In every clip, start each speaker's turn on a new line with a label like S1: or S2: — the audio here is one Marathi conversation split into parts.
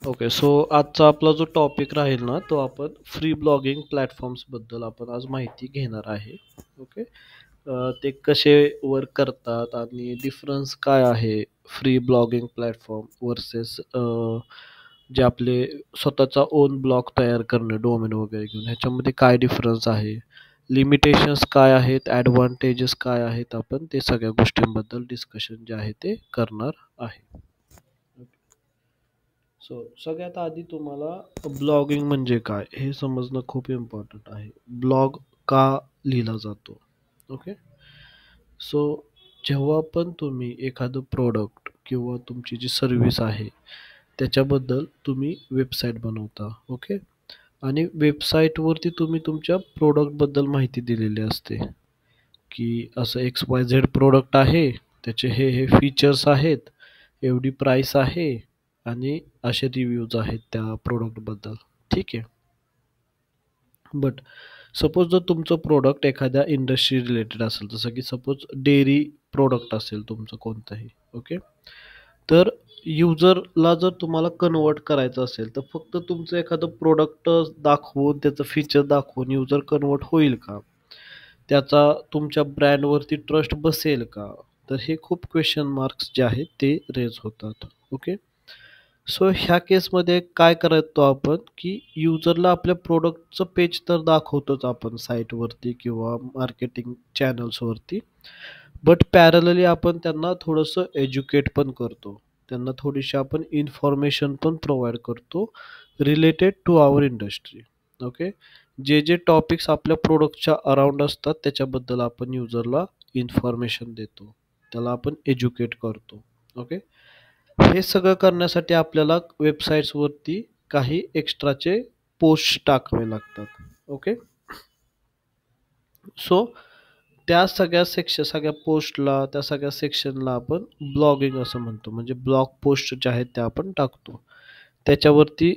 S1: ओके, सो आजचा आपला जो टॉपिक राहील ना, तो आपण फ्री ब्लॉगिंग प्लॅटफॉर्म्सबद्दल आपण आज माहिती घेणार आहे. ओके. ते कसे वर्क करतात आणि डिफरन्स काय आहे फ्री ब्लॉगिंग प्लॅटफॉर्म वर्सेस जे आपले स्वतःचा ओन ब्लॉग तयार करणे डोमेन वगैरे घेऊन ह्याच्यामध्ये काय डिफरन्स आहे, लिमिटेशन्स काय आहेत, ॲडव्हान्टेजेस काय आहेत, आपण ते सगळ्या गोष्टींबद्दल डिस्कशन जे आहे ते करणार आहे. सो सगळ्यात आधी तुम्हाला ब्लॉगिंग म्हणजे काय हे समजणं खूप इम्पॉर्टंट आहे. ब्लॉग का लिहिला जातो? ओके. सो जेव्हा पण तुम्ही एखादं प्रोडक्ट किंवा तुमची जी सर्व्हिस आहे त्याच्याबद्दल तुम्ही वेबसाईट बनवता. ओके. आणि वेबसाईटवरती तुम्ही तुमच्या प्रोडक्टबद्दल माहिती दिलेली असते, की असं एक्स वाय झेड प्रोडक्ट आहे, त्याचे हे फीचर्स आहेत, एवढी प्राईस आहे आणि असे रिव्ह्यूज आहेत त्या प्रोडक्टबद्दल. ठीक आहे. बट सपोज जर तुमचं प्रोडक्ट एखाद्या इंडस्ट्री रिलेटेड असेल, जसं की सपोज डेअरी प्रोडक्ट असेल तुमचं कोणतंही. ओके. तर युजरला जर तुम्हाला कन्वर्ट करायचं असेल तर फक्त तुमचं एखादं प्रोडक्ट दाखवून त्याचं फीचर दाखवून युजर कन्वर्ट होईल का? त्याचा तुमच्या ब्रँडवरती ट्रस्ट बसेल का? तर हे खूप क्वेश्चन मार्क्स जे आहेत ते रेज होतात. ओके. सो ह्या केसमध्ये काय करतो आपण, की युजरला आपल्या प्रोडक्टचं पेज तर दाखवतोच आपण साईटवरती किंवा मार्केटिंग चॅनल्सवरती. बट पॅरलली आपण त्यांना थोडंसं एज्युकेट पण करतो. त्यांना थोडीशी आपण इन्फॉर्मेशन पण प्रोव्हाइड करतो related to our industry. Okay. जे जे टॉपिक्स आपल्या प्रोडक्टच्या अराउंड असतात त्याच्याबद्दल आपण युजरला इन्फॉर्मेशन देतो. त्याला आपण एज्युकेट करतो. ओके. हे सगळं करण्यासाठी आपल्याला वेबसाईट्सवरती काही एक्स्ट्राचे पोस्ट टाकावे लागतात. ओके. सो त्या सगळ्या पोस्टला त्या सगळ्या सेक्शनला आपण ब्लॉगिंग असं म्हणतो. म्हणजे ब्लॉग पोस्ट ज्या आहेत त्या आपण टाकतो. त्याच्यावरती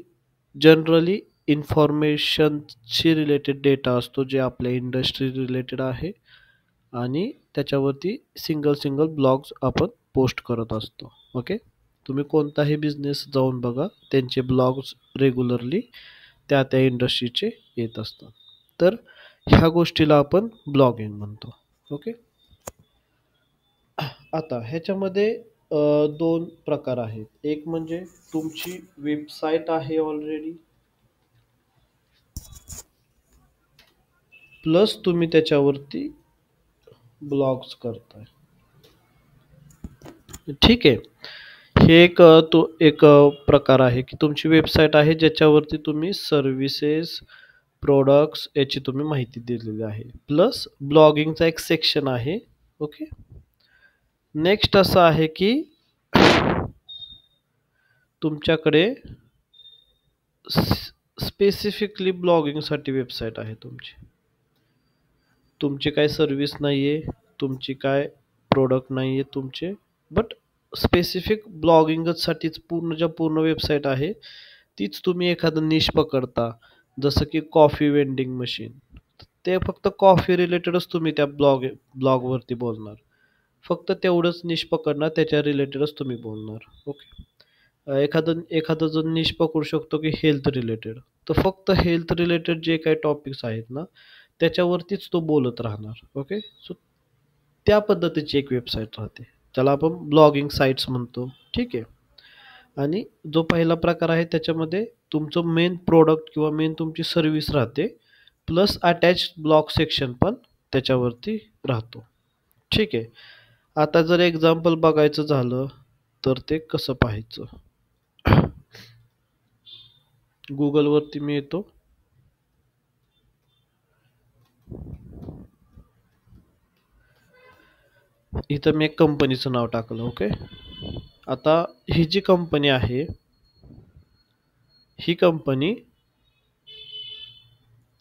S1: जनरली इन्फॉर्मेशनशी रिलेटेड डेटा असतो जे आपल्या इंडस्ट्री रिलेटेड आहे आणि त्याच्यावरती सिंगल सिंगल ब्लॉग्स आपण पोस्ट करत असतो. ओके. तुम्ही कोणताही बिझनेस जाऊन बघा, त्यांचे ब्लॉग्स रेग्युलरली त्या त्या इंडस्ट्रीचे येत असतात. तर ह्या गोष्टीला आपण ब्लॉगिंग म्हणतो. ओके. आता ह्याच्यामध्ये दोन प्रकार आहेत. एक म्हणजे तुमची वेबसाईट आहे ऑलरेडी, प्लस तुम्ही त्याच्यावरती ब्लॉग्स करताय. ठीक आहे. हे एक तो एक प्रकार आहे, की तुमची वेबसाईट आहे ज्याच्यावरती तुम्ही सर्व्हिसेस, प्रॉडक्ट्स याची तुम्ही माहिती दिलेली आहे. प्लस ब्लॉगिंगचा एक सेक्शन आहे. ओके. नेक्स्ट असं आहे, की तुमच्याकडे स्पेसिफिकली ब्लॉगिंगसाठी वेबसाईट आहे तुमची. तुमची काय सर्व्हिस नाही आहे, तुमची काय प्रोडक्ट नाही आहे तुमचे, बट स्पेसिफिक ब्लॉगिंगसाठीच पूर्ण वेबसाईट आहे. तीच तुम्ही एखादं निश पकडता, जसं की कॉफी वेंडिंग मशीन. ते फक्त कॉफी रिलेटेडच तुम्ही त्या ब्लॉगवरती बोलणार. फक्त तेवढंच निश पकडणार, त्याच्या रिलेटेडच तुम्ही बोलणार. ओके. एखादं एखादं जर निश पकडू शकतो की हेल्थ रिलेटेड, तर फक्त हेल्थ रिलेटेड जे काही टॉपिक्स आहेत ना त्याच्यावरतीच तो बोलत राहणार. ओके. सो त्या पद्धतीची एक वेबसाईट राहते, त्याला आपण ब्लॉगिंग साईट्स म्हणतो. ठीक आहे. आणि जो पहिला प्रकार आहे त्याच्यामध्ये तुमचं मेन प्रोडक्ट किंवा मेन तुमची सर्व्हिस राहते, प्लस अटॅच ब्लॉग सेक्शन पण त्याच्यावरती राहतो. ठीक आहे. आता जर एक्झाम्पल बघायचं झालं तर ते कसं पाहायचं, गुगलवरती मी येतो. इथं मी एक कंपनीचं नाव टाकलं. ओके. आता ही जी कंपनी आहे, ही कंपनी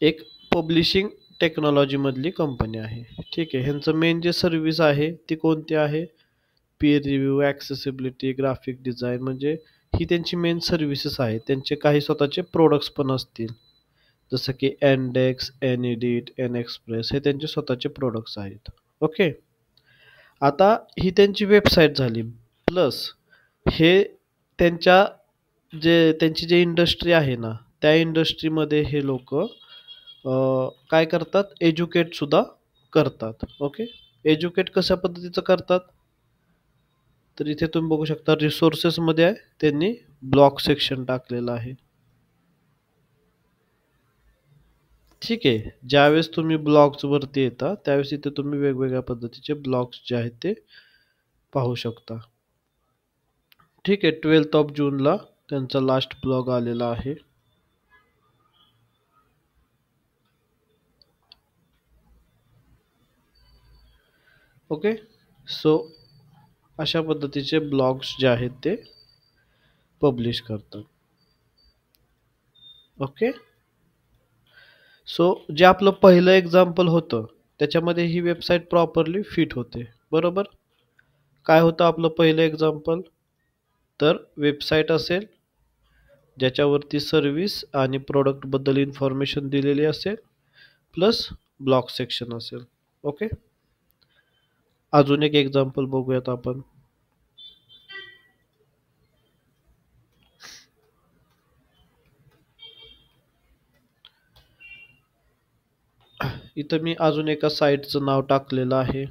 S1: एक पब्लिशिंग टेक्नॉलॉजीमधली कंपनी आहे. ठीक आहे. ह्यांचं मेन जे सर्व्हिस आहे ती कोणती आहे, पीर रिव्ह्यू, ॲक्सेसिबिलिटी, ग्राफिक डिझाईन, म्हणजे ही त्यांची मेन सर्व्हिसेस आहेत. त्यांचे काही स्वतःचे प्रोडक्ट्स पण असतील, जसं की एनडेक्स, एनएडिट, एन एक्सप्रेस, हे त्यांचे स्वतःचे प्रोडक्ट्स आहेत. ओके. आता ही त्यांची वेबसाईट झाली. प्लस हे त्यांच्या त्यांची जी इंडस्ट्री आहे ना, त्या इंडस्ट्रीमध्ये हे लोक काय करतात, एज्युकेट सुद्धा करतात. ओके. एज्युकेट कशा पद्धतीचं करतात, तर इथे तुम्ही बघू शकता रिसोर्सेस मध्ये आहे, त्यांनी ब्लॉक सेक्शन टाकलेलं आहे. ठीक आहे. ज्यावेळेस तुम्ही ब्लॉग्स वरती येता त्यावेळेस इथे तुम्ही वेगवेगळ्या पद्धतीचे ब्लॉग्स जे आहेत ते पाहू शकता. ठीक आहे. 12 ऑफ जूनला त्यांचा लास्ट ब्लॉग आलेला आहे. ओके. सो अशा पद्धतीचे ब्लॉग्स जे आहेत ते पब्लिश करतात. ओके. सो जे आपलं पहिलं एक्झाम्पल होतं त्याच्यामध्ये ही वेबसाईट प्रॉपरली फिट होते. बरोबर. काय होतं आपलं पहिलं एक्झाम्पल, तर वेबसाईट असेल ज्याच्यावरती सर्व्हिस आणि प्रोडक्ट बद्दल इन्फॉर्मेशन दिलेली असेल, प्लस ब्लॉक सेक्शन असेल. ओके. अजून एक एक्झाम्पल बघूयात आपण. इथं मी अजून एका साईटचं नाव टाकलेलं आहे.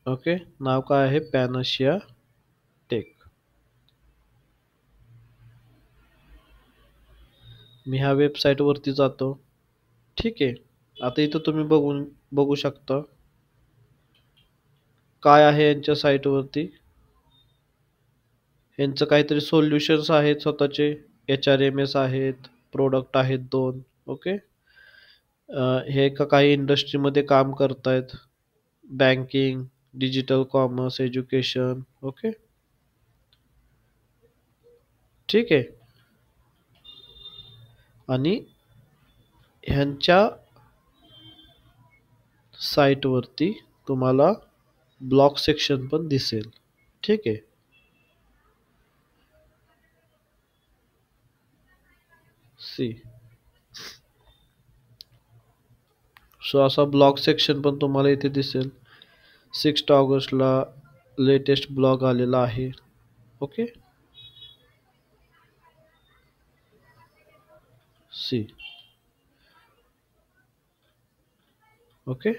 S1: ओके. नाव काय आहे, पॅनशिया टेक. मी ह्या वेबसाईट वरती जातो. ठीक आहे. आता इथं तुम्ही बघू शकता काय आहे यांच्या साईट वरती. यांचं काहीतरी सोल्युशन्स आहेत स्वतःचे, HRMS आहेत, प्रोडक्ट आहेत 2. ओके. हे का काही इंडस्ट्रीमध्ये काम करतायत, banking, digital commerce, education. Okay. ठीक आहे. आणि ह्यांच्या साईट वरती तुम्हाला ब्लॉक सेक्शन पण दिसेल. ठीक आहे. सी. सो असा ब्लॉग सेक्शन पण तुम्हाला इथे दिसेल. 6 ऑगस्टला लेटेस्ट ब्लॉग आलेला आहे. ओके. सी. ओके.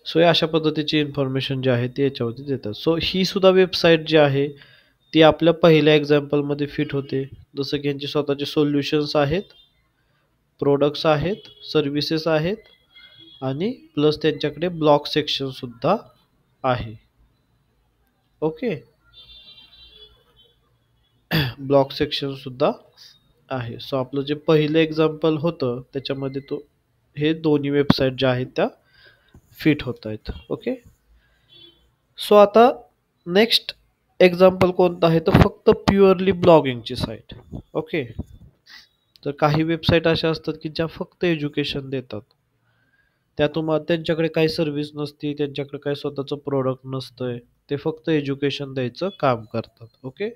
S1: सो या अशा पद्धतीची इन्फॉर्मेशन जी आहे ती याच्यावरती देतात. सो ही सुद्धा वेबसाईट जी आहे ती आपल्या पहिल्या एक्झाम्पलमध्ये फिट होते. जसं की यांचे स्वतःचे सोल्युशन्स आहेत, प्रोडक्ट्स आहेत, सर्व्हिसेस आहेत आणि प्लस त्यांच्याकडे ब्लॉक सेक्शन सुद्धा आहे. ओके. ब्लॉक सेक्शन सुद्धा आहे. सो आपलं जे पहिलं एक्झाम्पल होतं त्याच्यामध्ये तो हे दोन्ही वेबसाईट ज्या आहेत त्या फिट होत आहेत. ओके. सो आता नेक्स्ट एक्झाम्पल कोणतं आहे, तर फक्त प्युअरली ब्लॉगिंगची साईट. ओके. तर काही वेबसाईट अशा असतात की ज्या फक्त एज्युकेशन देतात. त्या तुम्हाला त्यांच्याकडे काही सर्व्हिस नसती, त्यांच्याकडे काही स्वतःचं प्रोडक्ट नसतंय, ते फक्त एज्युकेशन द्यायचं काम करतात. ओके.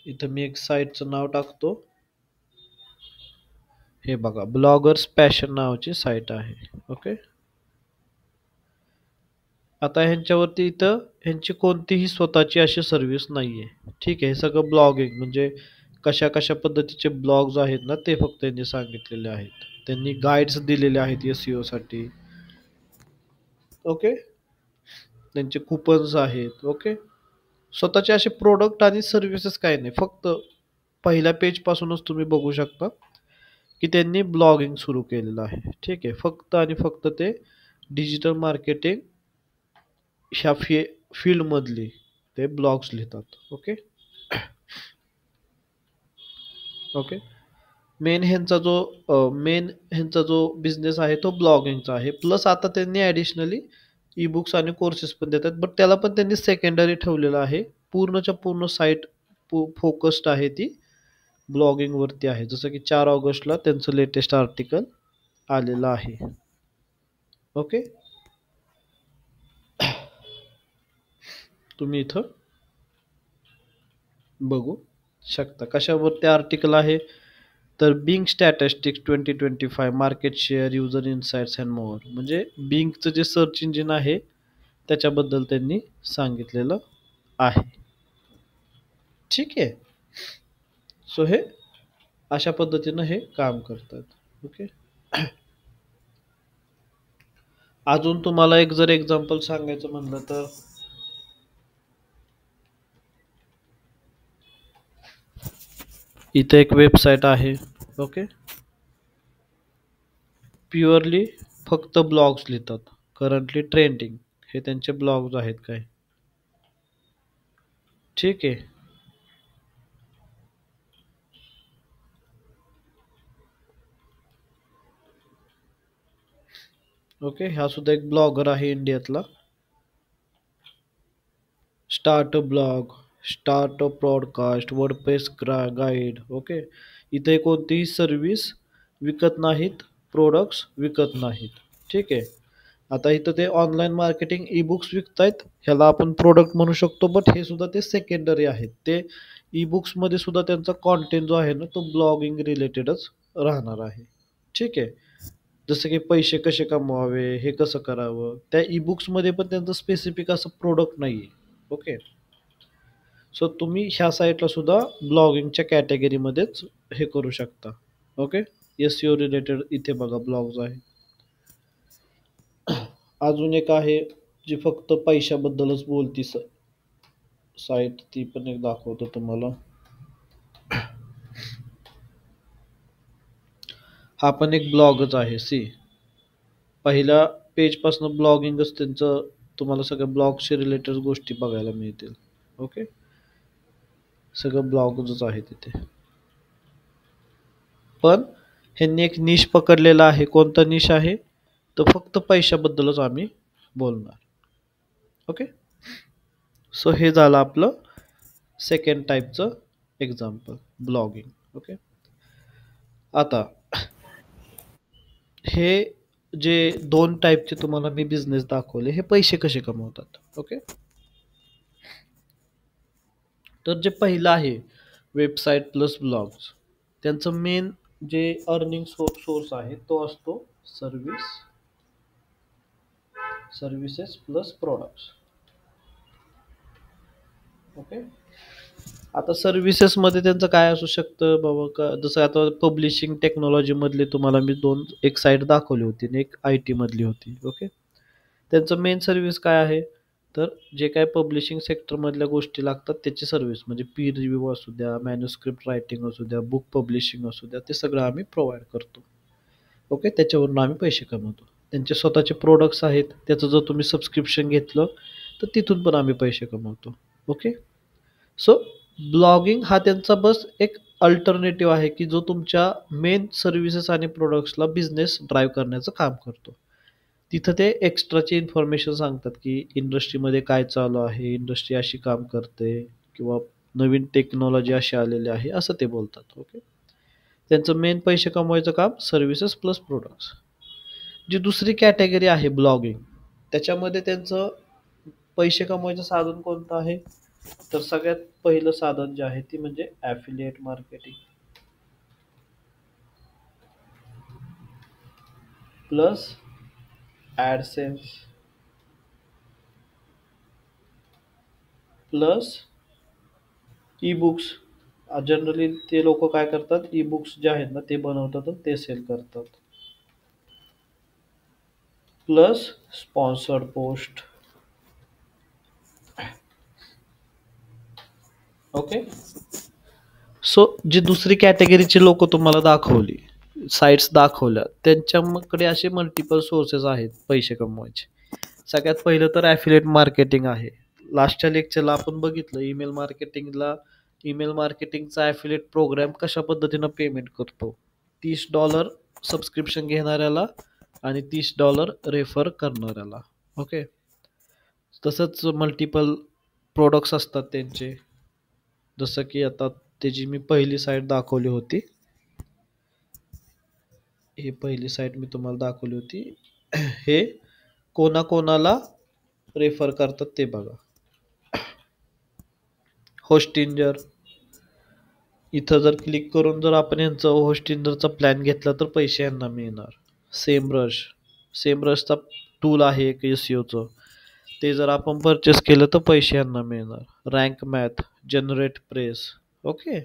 S1: इथं मी एक साईटचं नाव टाकतो. हे बघा, ब्लॉगर्स पॅशन नावाची साईट आहे. ओके. आता ह्यांच्यावरती इथं ह्यांची कोणतीही स्वतःची अशी सर्व्हिस नाहीये. ठीक आहे. हे सगळं ब्लॉगिंग म्हणजे कशा कशा पद्धतीचे ब्लॉग्स आहेत ना ते फक्त त्यांनी सांगितलेले आहेत. त्यांनी गाईड्स दिलेले आहेत SEO साठी. ओके. त्यांचे कुपन्स आहेत. ओके. स्वतःचे असे प्रोडक्ट आणि सर्व्हिसेस काही नाही. फक्त पहिल्या पेज पासूनच तुम्ही बघू शकता की त्यांनी ब्लॉगिंग सुरू केलेलं आहे. ठीक आहे. फक्त आणि फक्त ते डिजिटल मार्केटिंग ह्या फील्ड मधली ते ब्लॉग्स लिहितात. ओके. ओके. मेन ह्यांचा जो बिझनेस आहे तो ब्लॉगिंगचा आहे. प्लस आता त्यांनी ॲडिशनली ई-बुक्स आणि कोर्सेस पण देतात. बट त्याला पण त्यांनी सेकंडरी ठेवलेलं आहे. पूर्णच्या पूर्ण साईट फोकस्ड आहे ती ब्लॉगिंग वरती आहे. जसं की 4 ऑगस्टला त्यांचं लेटेस्ट आर्टिकल आलेलं आहे. ओके. तुम्ही इथं बघू शकता कशावर ते आर्टिकल आहे. तर Bing statistics 2025 market share user insights and more, म्हणजे बिंगचं जे सर्च इंजिन आहे त्याच्याबद्दल त्यांनी सांगितलेलं आहे. ठीक आहे. सो हे अशा पद्धतीनं हे काम करतात. ओके. अजून तुम्हाला एक जर एक्झाम्पल सांगायचं म्हणलं तर इथे एक वेबसाईट आहे. ओके. प्युअरली फक्त ब्लॉग्स लिहितात. करंटली ट्रेंडिंग हे त्यांचे ब्लॉग्स आहेत काय. ठीक आहे. ओके. हा सुद्धा एक ब्लॉगर आहे इंडियातला. Start a blog, start a podcast, WordPress guide. Okay. इथे कोणतीही सर्व्हिस विकत नाहीत, प्रोडक्ट्स विकत नाहीत. ठीक आहे. आता इथं ते ऑनलाईन मार्केटिंग ई बुक्स विकतायत, ह्याला आपण प्रोडक्ट म्हणू शकतो, बट हे सुद्धा ते सेकंडरी आहेत. ते ई बुक्समध्ये सुद्धा त्यांचा कॉन्टेंट जो आहे ना तो ब्लॉगिंग रिलेटेडच राहणार आहे. ठीक आहे. जसं की पैसे कसे कमवावे, हे कसं करावं, त्या ई बुक्समध्ये पण त्यांचं स्पेसिफिक असं प्रोडक्ट नाही आहे. ओके. सो तुम्ही ह्या साईटला सुद्धा ब्लॉगिंगच्या कॅटेगरीमध्येच हे करू शकता. ओके. एस सी ओ रिलेटेड इथे बघा ब्लॉग्स आहे. अजून एक आहे जी फक्त पैशाबद्दलच बोलती साईट, ती पण एक दाखवतो तुम्हाला. हा पण एक ब्लॉगच आहे. सी, पहिल्या पेजपासून ब्लॉगिंगच त्यांचं, तुम्हाला सगळ्या ब्लॉगशी रिलेटेड गोष्टी बघायला मिळतील. ओके. सगळं ब्लॉगच आहे तिथे. पण ह्यांनी एक निश पकडलेला आहे. कोणता निश आहे, तर फक्त पैशाबद्दलच आम्ही बोलणार. ओके. सो हे झालं आपलं सेकंड टाईपचं एक्झाम्पल, ब्लॉगिंग. ओके. आता हे जे दोन टाईपचे तुम्हाला मी बिझनेस दाखवले, हे पैसे कसे कमवतात. ओके. तर जे पहिलं आहे वेबसाईट प्लस ब्लॉग्स, त्यांचं मेन जे अर्निंग सोर्स आहे तो असतो सर्व्हिसेस प्लस प्रोडक्ट्स. ओके. आता सर्व्हिसेसमध्ये त्यांचं काय असू शकतं बाबा, का जसं आता पब्लिशिंग टेक्नॉलॉजी मधले तुम्हाला मी दोन, एक साईट दाखवली होती आणि एक आय टी मधली होती. ओके. त्यांचं मेन सर्व्हिस काय आहे, तर जे काय पब्लिशिंग सेक्टरमधल्या गोष्टी लागतात त्याची सर्व्हिस, म्हणजे पीर रिव्ह्यू असू द्या, मॅन्युस्क्रिप्ट रायटिंग असू द्या, बुक पब्लिशिंग असू द्या, ते सगळं आम्ही प्रोव्हाइड करतो. ओके. त्याच्यावरून आम्ही पैसे कमवतो. त्यांचे स्वतःचे प्रोडक्ट्स आहेत, त्याचं जर तुम्ही सबस्क्रिप्शन घेतलं तर तिथून पण आम्ही पैसे कमवतो. ओके. सो ब्लॉगिंग हा त्यांचा बस एक अल्टरनेटिव्ह आहे की जो तुमच्या मेन सर्व्हिसेस आणि प्रोडक्ट्सला बिझनेस ड्राईव्ह करण्याचं काम करतो. तिथं ते एक्स्ट्राची इन्फॉर्मेशन सांगतात की इंडस्ट्रीमध्ये काय चालू आहे, इंडस्ट्री अशी काम करते, किंवा नवीन टेक्नॉलॉजी अशी आलेली आहे, असं ते बोलतात. ओके. त्यांचं मेन पैसे कमवायचं काम सर्व्हिसेस प्लस प्रोडक्ट्स. जी दुसरी कॅटेगरी आहे ब्लॉगिंग, त्याच्यामध्ये त्यांचं पैसे कमवायचं साधन कोणतं आहे, तर सगळ्यात पहिलं साधन जे आहे ती म्हणजे affiliate marketing plus AdSense plus ebooks. Generally ते लोक काय करतात, ई बुक्स जे आहेत ना ते बनवतात आणि ते सेल करतात. Plus sponsored post. Okay. So जी दुसरी कॅटेगरीची लोक तुम्हाला दाखवली, साईट्स दाखवल्या, त्यांच्याकडे असे मल्टिपल सोर्सेस आहेत पैसे कमवायचे. सगळ्यात पहिलं तर ॲफिलिएट मार्केटिंग आहे. लास्टच्या लेक्चरला आपण बघितलं ईमेल मार्केटिंगचा ॲफिलिएट प्रोग्राम कशा पद्धतीनं पेमेंट करतो. $30 सबस्क्रिप्शन घेणाऱ्याला आणि $30 रेफर करणाऱ्याला. ओके. तसंच मल्टिपल प्रोडक्ट्स असतात त्यांचे, जसं की आता त्याची मी पहिली साईट दाखवली होती, ही पहिली साईट मी तुम्हाला दाखवली होती. हे कोणाकोणाला रेफर करतात ते बघा. होस्टिंजर, इथं जर क्लिक करून जर आपण यांचं होस्टिंजरचा प्लॅन घेतला तर पैसे यांना मिळणार. सेमरश, सेमरशचा टूल आहे एक एसईओचं, ते जर आपण परचेस केलं तर पैसे यांना मिळणार. Rank math, generate press. Okay.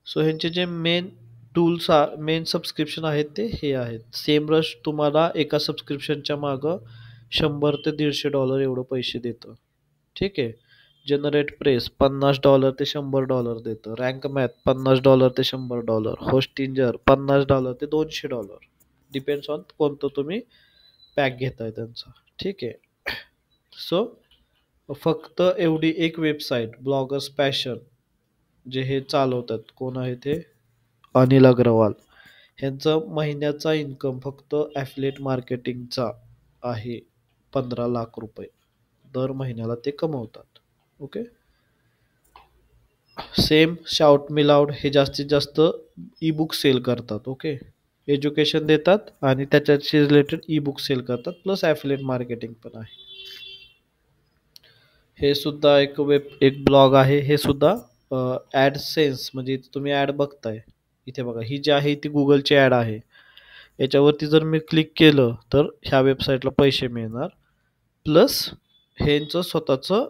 S1: So ह्यांचे जे मेन टूल्स, मेन सबस्क्रिप्शन आहेत ते हे आहेत. सेमरश तुम्हाला एका सबस्क्रिप्शनच्या मागं $100 ते $150 एवढं पैसे देतं. ठीक आहे. जनरेट प्रेस $50 ते $100 देतं. रँक मॅथ $50 ते $100. होस्टिंजर $50 ते $200. डिपेंड्स ऑन कोणतं तुम्ही पॅक घेताय त्यांचा. ठीक आहे. सो फक्त एवढी एक वेबसाईट ब्लॉगर्स पॅशन जे हे चालवतात, कोण आहे ते, अनिल अग्रवाल, ह्यांचं महिन्याचा इन्कम फक्त ॲफिलिएट मार्केटिंगचा आहे 15 लाख रुपये दर महिन्याला ते कमवतात. ओके. सेम शाउट मी लाऊड हे जास्तीत जास्त ई बुक सेल करतात. ओके. एज्युकेशन देतात आणि त्याच्याशी रिलेटेड ई बुक सेल करतात, प्लस ॲफिलिएट मार्केटिंग पण आहे. हे सुद्धा एक ब्लॉग आहे. हे सुद्धा ॲडसेन्स, म्हणजे तुम्ही ॲड बघताय इथे बघा, ही जी आहे ती गुगलची ॲड आहे. याच्यावरती जर मी क्लिक केलं तर ह्या वेबसाईटला पैसे मिळणार, प्लस ह्यांचं स्वतःचं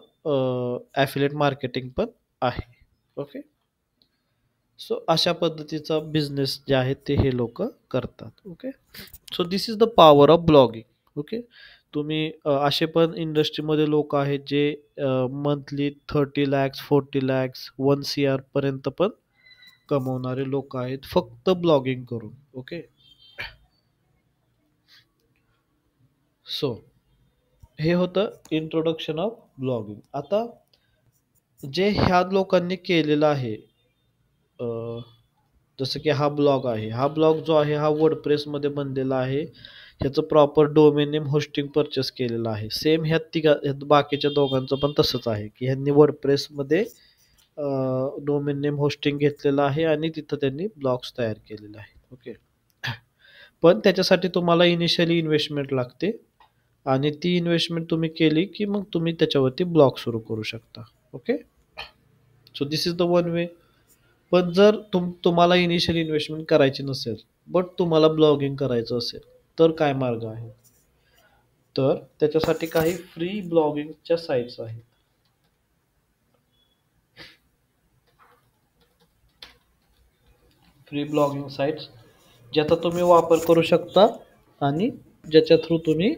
S1: ॲफिलिएट मार्केटिंग पण आहे. ओके. सो अशा पद्धतीचा बिझनेस जे आहे ते हे लोक करतात. Okay. So this is the power of blogging. Okay. तुम्ही असे पण इंडस्ट्रीमध्ये लोक आहेत जे मंथली 30 lakhs 40 lakhs 1 CR पर्यंत पण कमवणारे लोक आहेत फक्त ब्लॉगिंग करून. ओके. सो हे होतं इंट्रोडक्शन ऑफ ब्लॉगिंग. आता जे ह्या लोकांनी केलेलं आहे, जसं की हा ब्लॉग आहे, हा ब्लॉग जो आहे हा वर्डप्रेसमध्ये बनलेला आहे. ह्याचं proper domain name hosting purchase केलेलं आहे. सेम ह्यात बाकीच्या दोघांचं पण तसंच आहे की ह्यांनी वर्डप्रेसमध्ये डोमेन नेम होस्टिंग घेतलेलं आहे आणि तिथं त्यांनी ब्लॉग्स तयार केलेले आहेत. ओके. पण त्याच्यासाठी तुम्हाला इनिशियली इन्व्हेस्टमेंट लागते आणि ती इन्व्हेस्टमेंट तुम्ही केली की मग तुम्ही त्याच्यावरती ब्लॉग सुरू करू शकता. Okay. So this is the one way. पण जर तुम्हाला इनिशियल इन्व्हेस्टमेंट करायची नसेल, बट तुम्हाला ब्लॉगिंग करायचं असेल, तर काय मार्ग आहे? तर त्याच्यासाठी काही फ्री ब्लॉगिंगच्या साईट्स आहेत. फ्री ब्लॉगिंग साईट्स ज्याचा तुम्ही वापर करू शकता आणि ज्याच्या थ्रू तुम्ही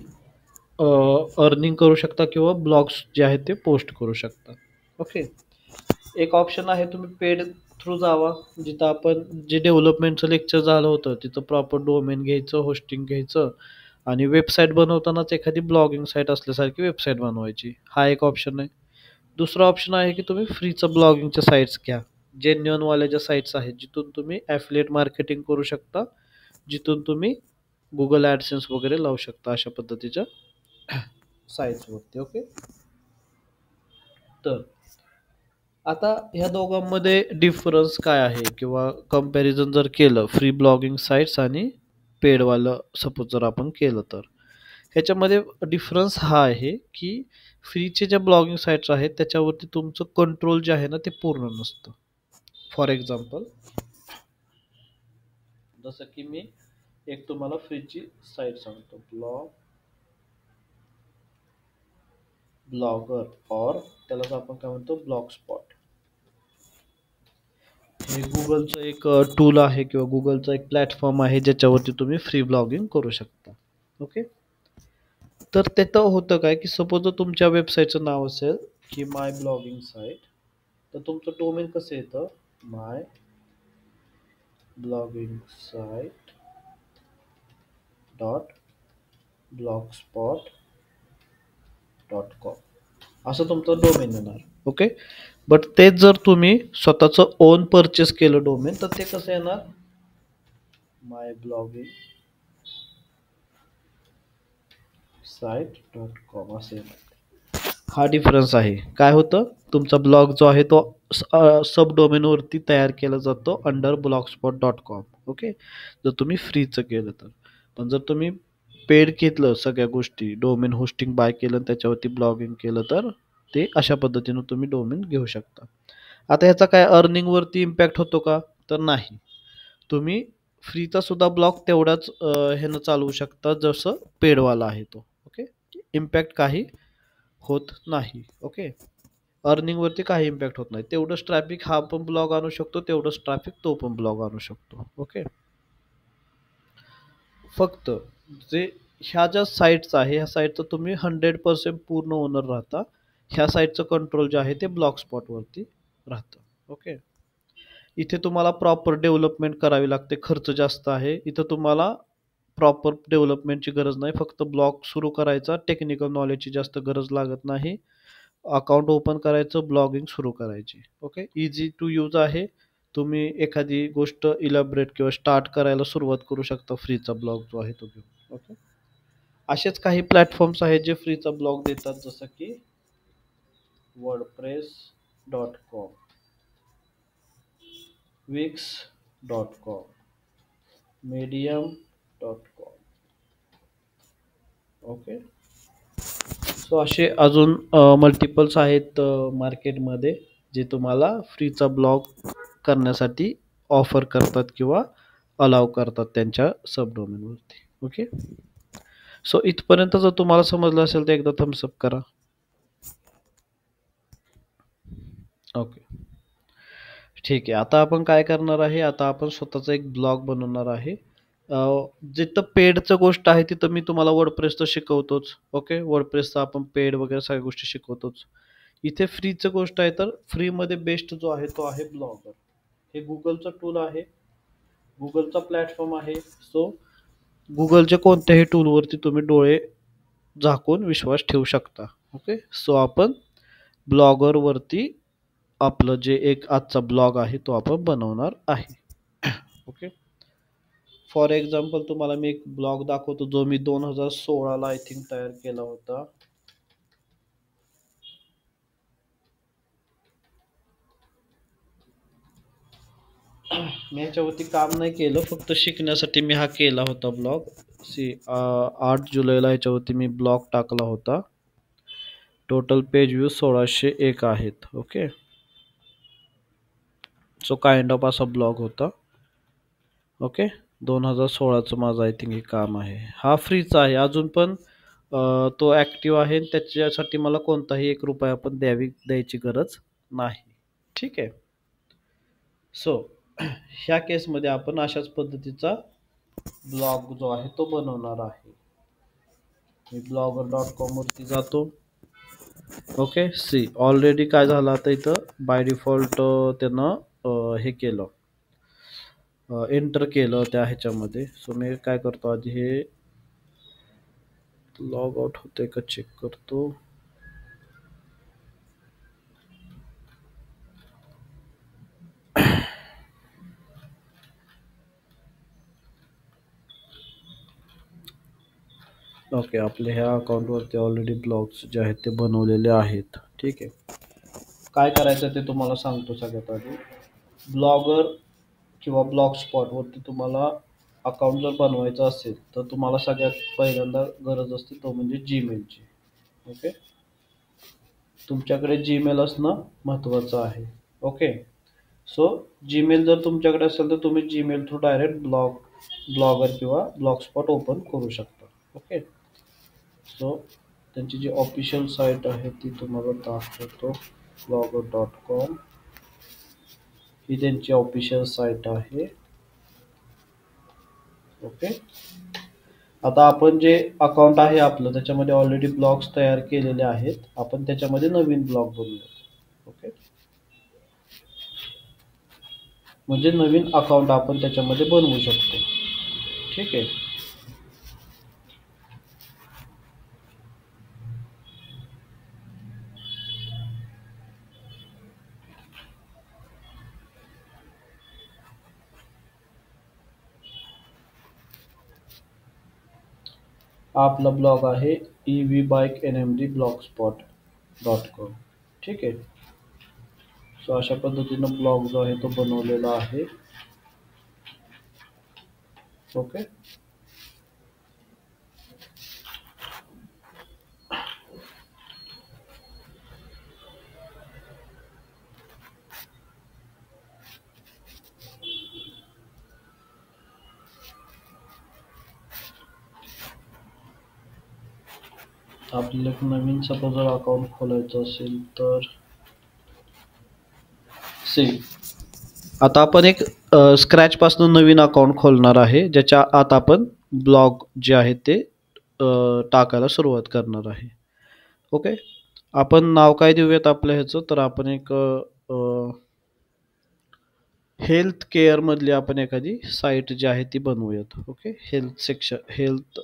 S1: अर्निंग करू शकता किंवा ब्लॉग्स जे आहेत ते पोस्ट करू शकता. ओके. एक ऑप्शन आहे, तुम्ही पेड थ्रू जावा, जिथं आपण जे डेव्हलपमेंटचं लेक्चर झालं होतं तिथं प्रॉपर डोमेन घ्यायचं, होस्टिंग घ्यायचं आणि वेबसाईट बनवतानाच एखादी ब्लॉगिंग साईट असल्यासारखी वेबसाईट बनवायची. हा एक ऑप्शन आहे. दुसरा ऑप्शन आहे की तुम्ही फ्रीचं ब्लॉगिंगच्या साईट्स घ्या, जेन्युअनवाल्या ज्या साईट्स आहेत जिथून तुम्ही ॲफिलिएट मार्केटिंग करू शकता, जिथून तुम्ही गुगल ॲडसेन्स वगैरे लावू शकता, अशा पद्धतीच्या साईट्सवरती. ओके. तर आता ह्या दोघांमध्ये डिफरन्स काय आहे किंवा कंपॅरिझन जर केलं फ्री ब्लॉगिंग साईट्स आणि पेडवालं सपोज जर आपण केलं तर ह्याच्यामध्ये डिफरन्स हा आहे की फ्रीचे ज्या ब्लॉगिंग साईट्स आहेत त्याच्यावरती तुमचं कंट्रोल जे आहे ना ते पूर्ण नसतं. फॉर एक्झाम्पल, जसं की मी एक तुम्हाला फ्रीची साईट सांगतो, ब्लॉगर और त्यालाच आपण काय म्हणतो ब्लॉग स्पॉट. हे गुगलचं एक टूल आहे किंवा गुगलचा एक प्लॅटफॉर्म आहे ज्याच्यावरती तुम्ही फ्री ब्लॉगिंग करू शकता. ओके. तर त्याचं होतं काय की सपोज जर तुमच्या वेबसाईटचं नाव असेल की माय ब्लॉगिंग साईट, तर तुमचं डोमेन कसं येतं, माय ब्लॉगिंग साईट डॉट blogspot.com असं तुमचं डोमेन येणार. ओके. बट तेच जर तुम्ही स्वतःचं ओन परचेस केलं डोमेन तर ते कसं येणार, माय ब्लॉगिंग साईट.com असं येणार. हा डिफरन्स आहे. काय होतं, तुमचा ब्लॉग जो आहे तो सब डोमेनवरती तयार केला जातो अंडर blogspot.com. ओके. जर तुम्ही फ्रीचं केलं तर. पण जर तुम्ही पेड घेतलं सगळ्या गोष्टी, डोमेन होस्टिंग बाय केलं आणि त्याच्यावरती ब्लॉगिंग केलं तर ते अशा पद्धतीनं तुम्ही डोमेन घेऊ शकता. आता ह्याचा काय अर्निंगवरती इम्पॅक्ट होतो का? तर नाही. तुम्ही फ्रीचा सुद्धा ब्लॉग तेवढ्याच ह्यानं चालवू शकता जसं पेडवाला आहे तो. ओके. इम्पॅक्ट काही होत नाही. ओके. अर्निंगवरती काही इम्पॅक्ट होत नाही. तेवढंच ट्रॅफिक हा पण ब्लॉग आणू शकतो, तेवढंच ट्रॅफिक तो पण ब्लॉग आणू शकतो. ओके. फक्त जे ह्या ज्या साईट्स आहे, ह्या साईटचं तुम्ही 100% पूर्ण ओनर राहता. ह्या साईटचं कंट्रोल जे आहे ते ब्लॉग स्पॉटवरती राहतं. ओके. इथे तुम्हाला प्रॉपर डेव्हलपमेंट करावी लागते, खर्च जास्त आहे. इथं तुम्हाला प्रॉपर डेव्हलपमेंटची गरज नाही, फक्त ब्लॉग सुरू करायचा, टेक्निकल नॉलेजची जास्त गरज लागत नाही. अकाउंट ओपन करायचं, ब्लॉगिंग सुरू करायची. ओके. इझी टू यूज आहे. तुम्ही एखादी गोष्ट इलॅबरेट किंवा स्टार्ट करायला सुरुवात करू शकता फ्रीचा ब्लॉग जो आहे तो घेऊन. ओके. असेच काही प्लॅटफॉर्म्स आहेत जे फ्रीचा ब्लॉग देतात, जसं की wordpress.com, wix.com, medium.com. Okay. So असे अजून मल्टिपल्स आहेत मार्केटमध्ये, जे तुम्हाला फ्रीचा ब्लॉग करण्यासाठी ऑफर करतात किंवा अलाव करतात त्यांच्या सबडोमेनवरती. ओके. सो इथपर्यंत जर तुम्हाला समजलं असेल तर एकदा थम्सअप करा. ओके. ठीक आहे. आता आपण काय करणार आहे, आता आपण स्वतःचा एक ब्लॉग बनवणार आहे. जिथं पेडचं गोष्ट आहे तिथं मी तुम्हाला वर्डप्रेसचं शिकवतोच. ओके. वर्डप्रेसचा आपण पेड वगैरे सगळ्या गोष्टी शिकवतोच. इथे फ्रीचं गोष्ट आहे, तर फ्रीमध्ये बेस्ट जो आहे तो आहे ब्लॉगर. हे गुगलचं टूल आहे, गुगलचा प्लॅटफॉर्म आहे. सो गुगलच्या कोणत्याही टूलवरती तुम्ही डोळे झाकून विश्वास ठेवू शकता. ओके. सो आपण ब्लॉगरवरती आपलं जे एक आजचा ब्लॉग आहे तो आपण बनवणार आहे. ओके. फॉर एक्झाम्पल तुम्हाला मी एक ब्लॉग दाखवतो, जो मी 2016ला आय थिंक तयार केला होता. मी ह्याच्यावरती काम नाही केलं, फक्त शिकण्यासाठी मी हा केला होता ब्लॉग. 8 जुलैला ह्याच्यावरती मी ब्लॉग टाकला होता. टोटल पेज व्ह्यूज 1601 आहेत. ओके. सो काइंड ऑफ असा ब्लॉग होता. ओके. 2016चं माझं आय थिंक हे काम आहे. हा फ्रीचा आहे, अजून पण तो ॲक्टिव्ह आहे. त्याच्यासाठी मला कोणताही 1 रुपया पण द्यायची गरज नाही. ठीक आहे. सो ह्या केसमध्ये आपण अशाच पद्धतीचा ब्लॉग जो आहे तो बनवणार आहे. मी blogger.com वरती जातो. ओके. सी ऑलरेडी काय झालं, आता इथं बाय डिफॉल्ट त्यानं हे केलं, एंटर केलं त्या ह्याच्यामध्ये. सो मी काय करतो, आधी हे लॉग आउट होते का चेक करतो. ओके. आपल्या ह्या अकाउंटवरती ऑलरेडी ब्लॉग्स जे आहेत ते बनवलेले आहेत. ठीक आहे. काय करायचं ते तुम्हाला सांगतो. सगळ्यात आधी ब्लॉगर किंवा ब्लॉग स्पॉटवरती तुम्हाला अकाउंट जर बनवायचं असेल तर तुम्हाला सगळ्यात पहिल्यांदा गरज असते तो म्हणजे जीमेलची. ओके. तुमच्याकडे जीमेल असणं महत्त्वाचं आहे. ओके. सो जीमेल जर तुमच्याकडे असेल तर तुम्ही जीमेल थ्रू डायरेक्ट ब्लॉगर किंवा ब्लॉग स्पॉट ओपन करू शकता. ओके. सो त्यांची जी ऑफिशियल साईट आहे ती तुम्हाला दाखवतो. blogger.com ही त्यांची ऑफिशियल साईट आहे. ओके. आता आपण जे अकाउंट आहे आपलं त्याच्यामध्ये ऑलरेडी ब्लॉग्स तयार केलेले आहेत. आपण त्याच्यामध्ये नवीन ब्लॉग बनवूया. ओके. म्हणजे नवीन अकाउंट आपण त्याच्यामध्ये बनवू शकतो. ठीक आहे. हा आपला ब्लॉग आहे evbike.nmd.blogspot.com. ठीक आहे. सो अशा पद्धतीनं ब्लॉग जो आहे तो बनवलेला आहे. ओके. आपल्याला एक नवीन सपोज जर अकाउंट खोलायचं असेल तर सेम. आता आपण एक स्क्रॅच पासून नवीन अकाउंट खोलणार आहे, ज्याच्या आत आपण ब्लॉग जे आहे ते टाकायला सुरुवात करणार आहे. ओके. आपण नाव काय देऊयात आपल्या ह्याचं, तर आपण एक हेल्थ केअर मधली आपण एखादी साईट जी आहे ती बनवूयात. Okay. Health section, health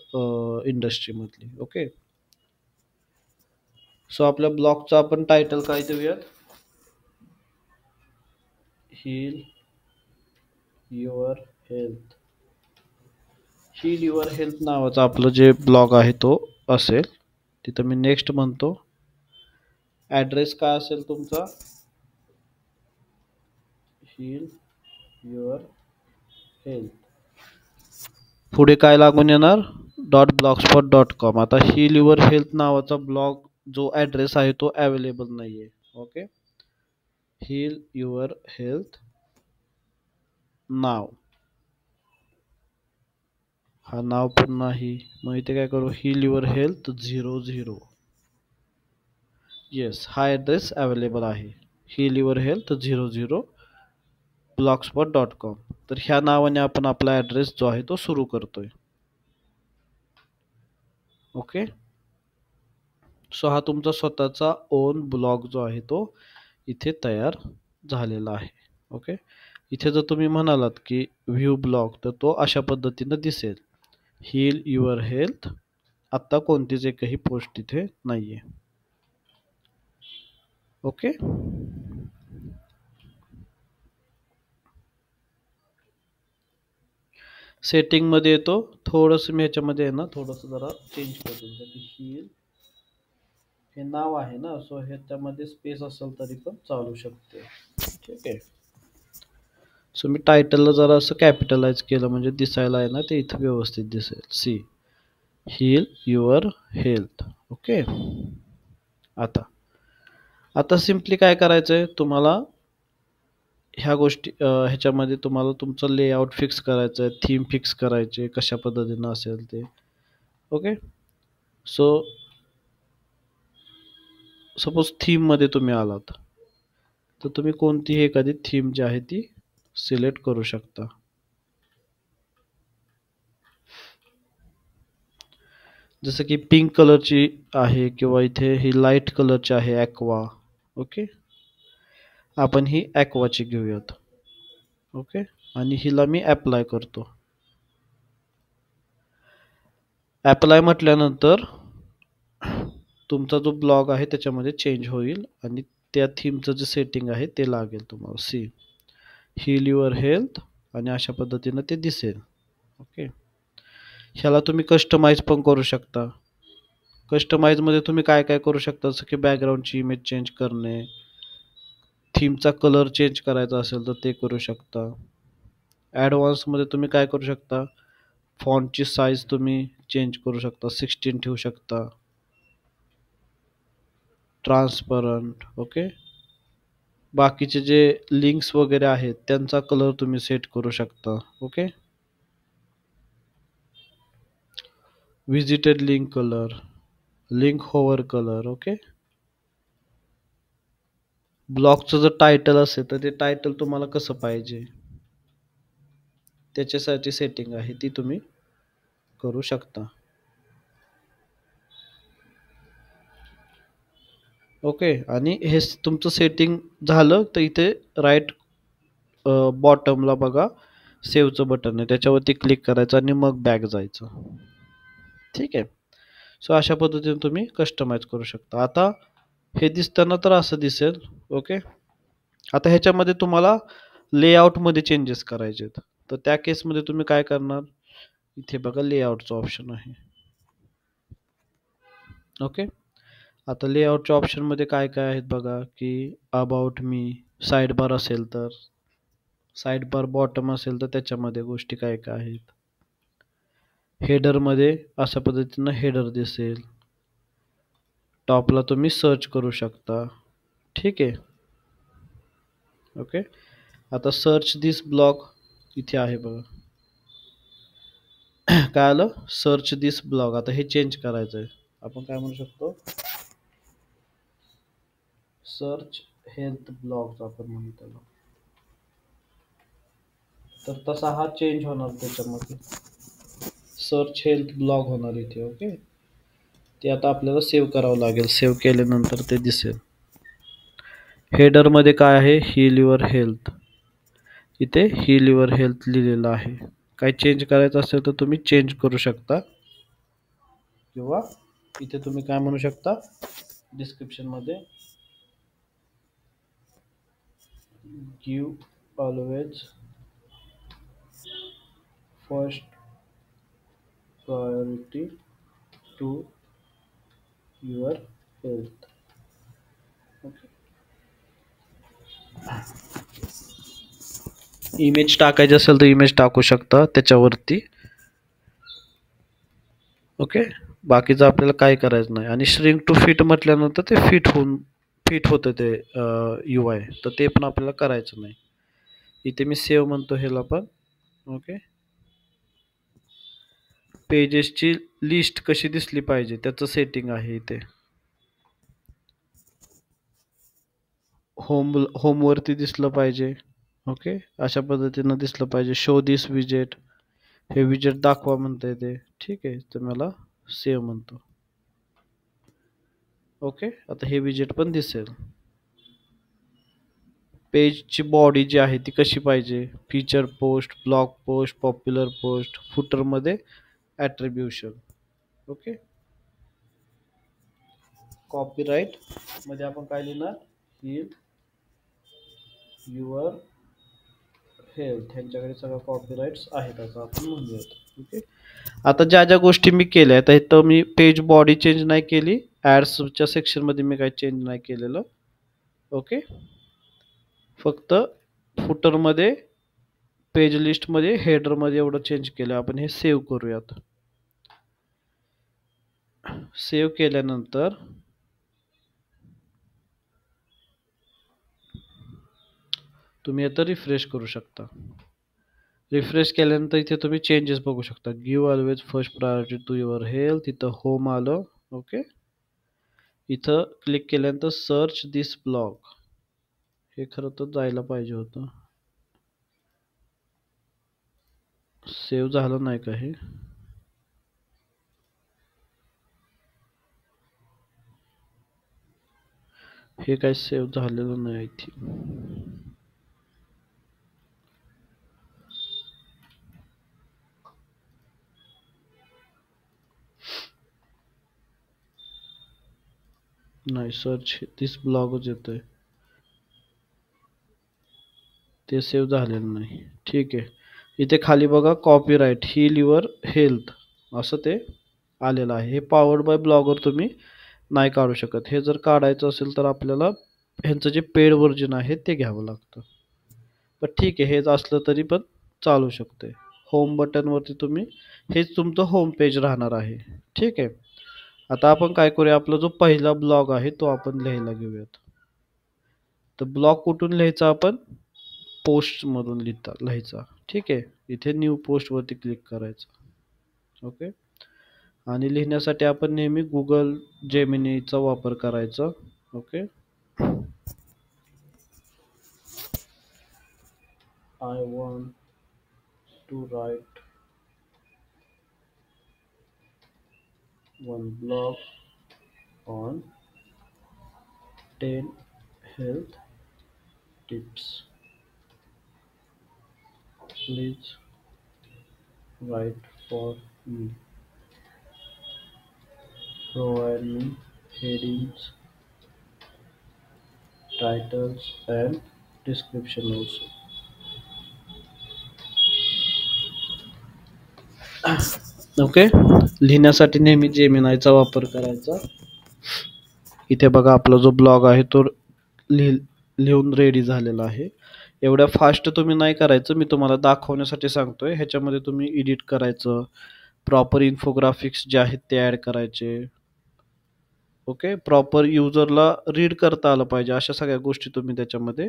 S1: industry मधली. ओके. सो आपल्या ब्लॉगचं आपण टायटल काय देऊयात, heal your health. Heal your health नावाचं आपलं जे ब्लॉग आहे तो असेल. तिथं मी नेक्स्ट म्हणतो. ॲड्रेस काय असेल तुमचा, हील युअर हेल्थ. पुढे काय लागून येणार, .blogspot.com. आता हील युअर हेल्थ नावाचा ब्लॉग जो ॲड्रेस आहे तो अवेलेबल नाही आहे. ओके. हील युअर हेल्थ नाव, हा नाव पण नाही. मग इथे काय करू, हील युअर हेल्थ 00. येस, हा ॲड्रेस अवेलेबल आहे. Heal your health 00 blogspot.com. तर ह्या नावाने आपण आपला ॲड्रेस जो आहे तो सुरू करतोय. ओके. सो हा तुमचा स्वतःचा ओन ब्लॉग जो आहे तो इथे तयार झालेला आहे. ओके. इथे जर तुम्ही म्हणालात की व्ह्यू ब्लॉग, तर तो अशा पद्धतीनं दिसेल. हील युअर हेल्थ, आत्ता कोणतीच एकही पोस्ट इथे नाहीये. ओके. सेटिंग मध्ये येतो. थोडंसं मी ह्याच्यामध्ये आहे ना थोडंसं जरा चेंज करतो. हील हे नाव आहे ना, सो ह्याच्यामध्ये स्पेस असेल तरी पण चालू शकते. ठीक आहे. सो मी टायटलला जरा असं कॅपिटलाइज केलं म्हणजे दिसायला आहे ना ते इथं व्यवस्थित दिसेल. See heal your health. Okay. आता आता सिम्पली काय करायचंय तुम्हाला, ह्या गोष्टी ह्याच्यामध्ये तुम्हाला तुमचं लेआउट फिक्स करायचं आहे, थीम फिक्स करायचे कशा पद्धतीनं असेल ते. ओके. सो सपोज थीममध्ये तुम्ही आलात, तर तुम्ही कोणतीही एखादी थीम जी आहे ती सिलेक्ट करू शकता. जसं की पिंक कलरची आहे किंवा इथे ही लाईट कलरची आहे ॲक्वा. ओके. आपण ही ॲक्वाची घेऊयात. ओके. आणि हिला मी ॲप्लाय करतो. ॲप्लाय म्हटल्यानंतर तुमचा जो ब्लॉग आहे त्याच्यामध्ये चेंज होईल आणि त्या थीमचं जे सेटिंग आहे ते लागेल तुम्हाला. सी हील युअर हेल्थ आणि अशा पद्धतीनं ते दिसेल. ओके. ह्याला तुम्ही कस्टमाइज पण करू शकता. कस्टमाइजमध्ये तुम्ही काय काय करू शकता, जसं की बॅकग्राऊंडची इमेज चेंज करणे, थीमचा कलर चेंज करायचा असेल तर ते करू शकता. ॲडव्हान्समध्ये तुम्ही काय करू शकता, फॉन्टची साईज तुम्ही चेंज करू शकता, 16 ठेवू शकता. ट्रान्सपरंट. ओके. बाकीचे जे लिंक्स वगैरे आहेत त्यांचा कलर तुम्ही सेट करू शकता. Okay. Visited link colour, link hover colour. Okay. ब्लॉगचं जर टायटल असेल तर ते टायटल तुम्हाला कसं पाहिजे त्याच्यासाठी सेटिंग आहे ती तुम्ही करू शकता. ओके. आणि हे तुमचं सेटिंग झालं तर इथे राईट बॉटमला बघा सेव्हचं बटन आहे, त्याच्यावरती क्लिक करायचं आणि मग बॅक जायचं. ठीक आहे. सो अशा पद्धतीने तुम्ही कस्टमाइज करू शकता. आता हे दिसताना तर असं दिसेल. ओके. आता ह्याच्यामध्ये तुम्हाला लेआउटमध्ये चेंजेस करायचे आहेत, तर त्या केसमध्ये तुम्ही काय करणार, इथे बघा लेआउटचं ऑप्शन आहे. ओके. आता लेआउटच्या ऑप्शनमध्ये काय काय आहेत बघा, की अबाउट मी, साईड बार असेल तर साईड बार, बॉटम असेल तर त्याच्यामध्ये गोष्टी काय काय आहेत. हेडरमध्ये अशा पद्धतीनं हेडर दिसेल. टॉपला तुम्ही सर्च करू शकता. ठीक आहे. ओके. आता सर्च दिस ब्लॉग इथे आहे बघा. काय आलं, सर्च दिस ब्लॉग. आता हे चेंज करायचं आहे. आपण काय म्हणू शकतो, सर्च हेल्थ ब्लॉग्स आपण म्हणू त्याला. तर तसा हा चेंज होणार त्याच्यामध्ये, सर्च हेल्थ ब्लॉग होणार इथे. ओके, ते आता आपल्याला सेव्ह करावं लागेल. सेव्ह केल्यानंतर ते दिसेल. हेडरमध्ये काय आहे, हील युअर हेल्थ. इथे हील युअर हेल्थ लिहिलेलं आहे. काही चेंज करायचं असेल तर तुम्ही चेंज करू शकता, किंवा इथे तुम्ही काय म्हणू शकता, डिस्क्रिप्शनमध्ये give always first priority to your health. Okay, image टाकायची असेल तर इमेज टाकू शकता त्याच्यावरती. ओके, बाकीचं आपल्याला काय करायचं नाही. आणि श्रिंक टू फिट म्हटल्यानंतर ते फिट होतं ते यू आय, तर ते पण आपल्याला करायचं नाही. इथे मी सेव्ह म्हणतो ह्याला पण. ओके, पेजेसची लिस्ट कशी दिसली पाहिजे त्याचं सेटिंग आहे इथे. होमवरती दिसलं पाहिजे. ओके, अशा पद्धतीनं दिसलं पाहिजे. शो दिस विजेट, हे विजेट दाखवा म्हणता येते. ठीक आहे, तर मला सेव्ह म्हणतो. ओके, आता हे विजेट पण दिसेल. पेजची बॉडी जी आहे ती कशी पाहिजे, feature post, blog post, popular post, फुटरमध्ये ॲट्रिब्युशन. ओके, कॉपीराईट मध्ये आपण काय लिहिणार, हील युअर हेल्थ. ह्यांच्याकडे सगळं कॉपीराईट्स आहेत असं आपण म्हणूयात. ओके, आता ज्या ज्या गोष्टी मी केल्या आहेत, इथं मी पेज बॉडी चेंज नाही केली, ॲड्सच्या सेक्शनमध्ये मी काही चेंज नाही केलेलं. ओके, फक्त फुटरमध्ये, पेज लिस्टमध्ये, हेडरमध्ये एवढं चेंज केलं. आपण हे सेव्ह करूयात. सेव्ह केल्यानंतर तुम्ही आता रिफ्रेश करू शकता. रिफ्रेश केल्यानंतर इथे तुम्ही चेंजेस बघू शकता. Give always first priority to your health, इथं होम आलं. ओके, इथं क्लिक केल्यानंतर सर्च दिस ब्लॉग, हे खरं तर जायला पाहिजे होतं. सेव्ह झालं नाही का हे काही सेव्ह झालेलं नाही. आय थिंक नाही, सर्च दिस ब्लॉगच येतोय, ते सेव्ह झालेलं नाही. ठीक आहे, इथे खाली बघा कॉपीराईट हील युअर हेल्थ असं ते आलेलं आहे. हे पॉवर्ड बाय ब्लॉगर तुम्ही नाही काढू शकत. हे जर काढायचं असेल तर आपल्याला ह्यांचं जे पेड व्हर्जन आहे ते घ्यावं लागतं. पण ठीक आहे, हेच असलं तरी पण चालू शकते. होम बटनवरती तुम्ही, हेच तुमचं होम पेज राहणार आहे. ठीक आहे, आता आपण काय करूया, आपला जो पहिला ब्लॉग आहे तो आपण लिहायला घेऊयात. तर ब्लॉग कुठून लिहायचा, आपण पोस्टमधून लिहायचा. ठीक आहे, इथे न्यू पोस्टवरती क्लिक करायचं. ओके, आणि लिहिण्यासाठी आपण नेहमी गुगल जेमिनीचा वापर करायचा. Okay, I want to write one blog on 10 health tips. Please write for me. Provide me headings, titles and description also. Okay, लिहिण्यासाठी नेहमी जेमिनायचा वापर करायचा. इथे बघा आपला जो ब्लॉग आहे तो लिहून रेडी झालेला आहे. एवढ्या फास्ट तुम्ही नाही करायचं, मी तुम्हाला दाखवण्यासाठी सांगतोय. ह्याच्यामध्ये तुम्ही एडिट करायचं, प्रॉपर इन्फोग्राफिक्स जे आहेत ते ॲड करायचे. ओके, प्रॉपर युजरला रीड करता आलं पाहिजे, अशा सगळ्या गोष्टी तुम्ही त्याच्यामध्ये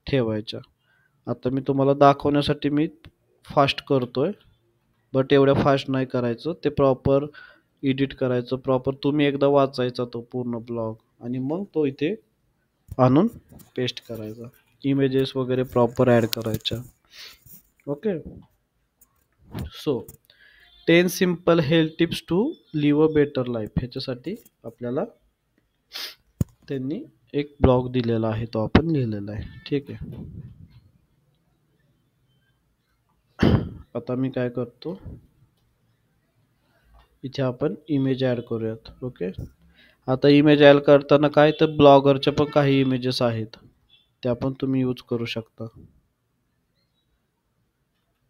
S1: ठेवायच्या. आता मी तुम्हाला दाखवण्यासाठी मी फास्ट करतोय, बट एवढ्या फास्ट नाही करायचं. ते प्रॉपर एडिट करायचं प्रॉपर, तुम्ही एकदा वाचायचा तो पूर्ण ब्लॉग आणि मग तो इथे आणून पेस्ट करायचा. इमेजेस वगैरे प्रॉपर ॲड करायच्या. Okay. So 10 simple health tips to live a better life, ह्याच्यासाठी आपल्याला त्यांनी एक ब्लॉग दिलेला आहे, तो आपण लिहिलेला आहे. ठीक आहे. आता मी काय करतो, इथे आपण इमेज ॲड करूयात. ओके. आता इमेज ॲड करताना काय, तर ब्लॉगरच्या पण काही इमेजेस आहेत, त्या पण तुम्ही यूज करू शकता,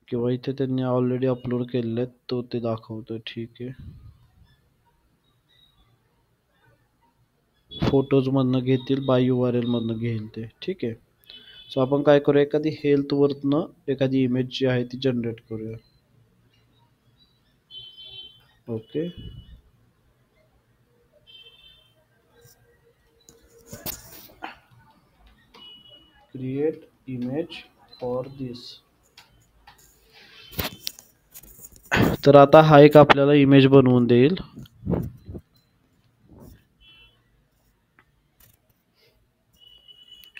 S1: किंवा इथे त्यांनी ऑलरेडी अपलोड केलेले आहेत, तो ते दाखवतो. ठीक आहे. फोटोज मधनं घेतील, बाय URL मधनं घेईल ते. ठीक आहे. सो आपण काय करूया, एखादी हेल्थवरनं एखादी इमेज जी आहे ती जनरेट करूया. ओके. क्रिएट इमेज फॉर दिस. तर आता हा एक आपल्याला इमेज बनवून देईल.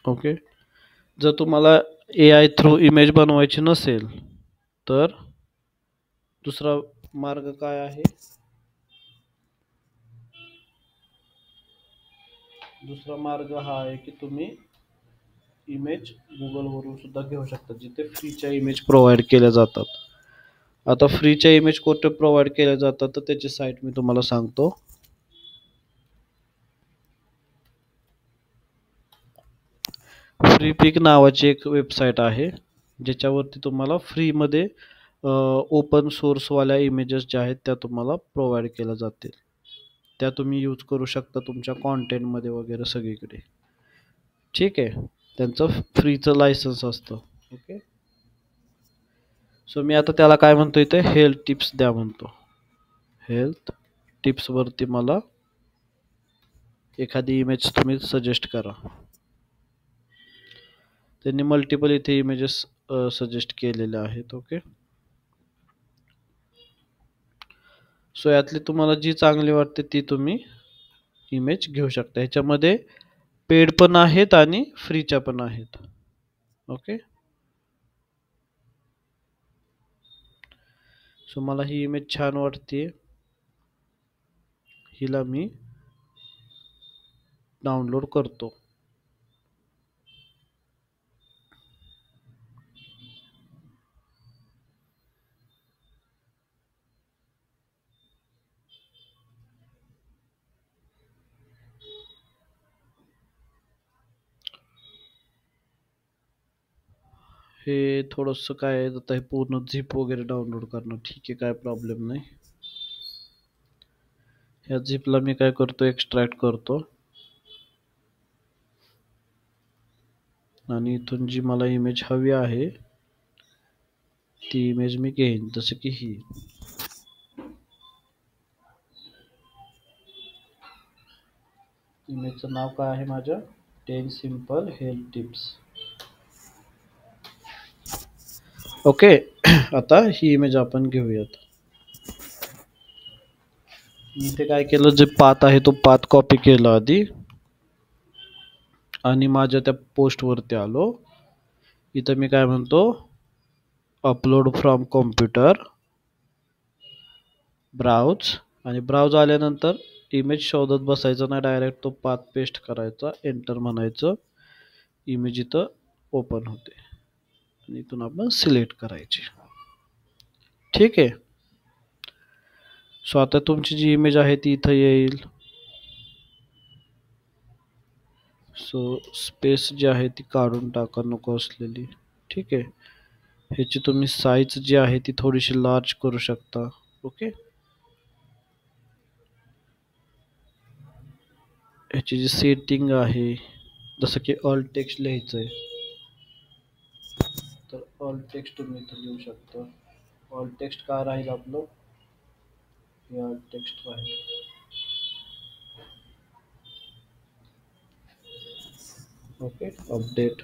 S1: ओके. जर तुम्हाला AI थ्रू इमेज बनवायची नसेल तर दुसरा मार्ग काय आहे, दुसरा मार्ग हा आहे की तुम्ही इमेज गुगलवरून सुद्धा घेऊ शकता, जिथे फ्रीच्या इमेज प्रोव्हाइड केल्या जातात. आता फ्रीच्या इमेज कुठे प्रोव्हाइड केल्या जातात, तर त्याची साईट मी तुम्हाला सांगतो. फ्रीपिक नावाची एक वेबसाईट आहे, ज्याच्यावरती तुम्हाला फ्रीमध्ये ओपन सोर्सवाल्या इमेजेस ज्या आहेत त्या तुम्हाला प्रोव्हाइड केल्या जातील. त्या तुम्ही यूज करू शकता तुमच्या कॉन्टेंटमध्ये वगैरे सगळीकडे. ठीक आहे. त्यांचं फ्रीचं लायसन्स असतं. ओके. सो मी आता त्याला काय म्हणतो, इथे हेल्थ टिप्स द्या म्हणतो. हेल्थ टिप्सवरती मला एखादी इमेज तुम्ही सजेस्ट करा. त्यांनी मल्टिपल इथे इमेजेस सजेस्ट केलेले आहेत. ओके. सो यातली तुम्हाला जी चांगली वाटते ती तुम्ही इमेज घेऊ शकता. ह्याच्यामध्ये पेड पण आहेत आणि फ्रीच्या पण आहेत. ओके. सो मला ही इमेज छान वाटते, हिला मी डाउनलोड करतो. हे थोडंसं काय आहे, आता हे पूर्ण झिप वगैरे डाउनलोड करणं. ठीक आहे, काय प्रॉब्लेम नाही. ह्या झिपला मी काय करतो, एक्स्ट्रॅक्ट करतो आणि इथून जी मला इमेज हवी आहे ती इमेज मी घेईन, जसं की ही. इमेजचं नाव काय आहे माझ्या, 10 सिम्पल हेल्थ टिप्स. ओके. आता ही इमेज आपण घेऊयात. मी इथे काय केलं, जे पाथ आहे तो पाथ कॉपी केला आधी आणि माझ्या त्या पोस्टवरती आलो. इथं मी काय म्हणतो, अपलोड फ्रॉम कॉम्प्युटर, ब्राउज, आणि ब्राउज आल्यानंतर इमेज शोधत बसायचं नाही, डायरेक्ट तो पाथ पेस्ट करायचा, एंटर म्हणायचं, इमेज इथं ओपन होते आणि इथून आपण सिलेक्ट करायची. ठीक आहे. सो आता तुमची जी इमेज आहे ती इथं येईल. सो स्पेस जी आहे ती काढून टाका, नको असलेली. ठीक आहे. ह्याची तुम्ही साईज जी आहे ती थोडीशी लार्ज करू शकता. ओके. ह्याची जी सेटिंग आहे, जसं की ऑल टेक्स्ट लिहायचं आहे तर ऑल टेक्स्ट तुम्ही इथं लिहू शकता. ऑल टेक्स्ट काय राहील आपलं, हे ऑल टेक्स्ट राहील. ओके. अपडेट.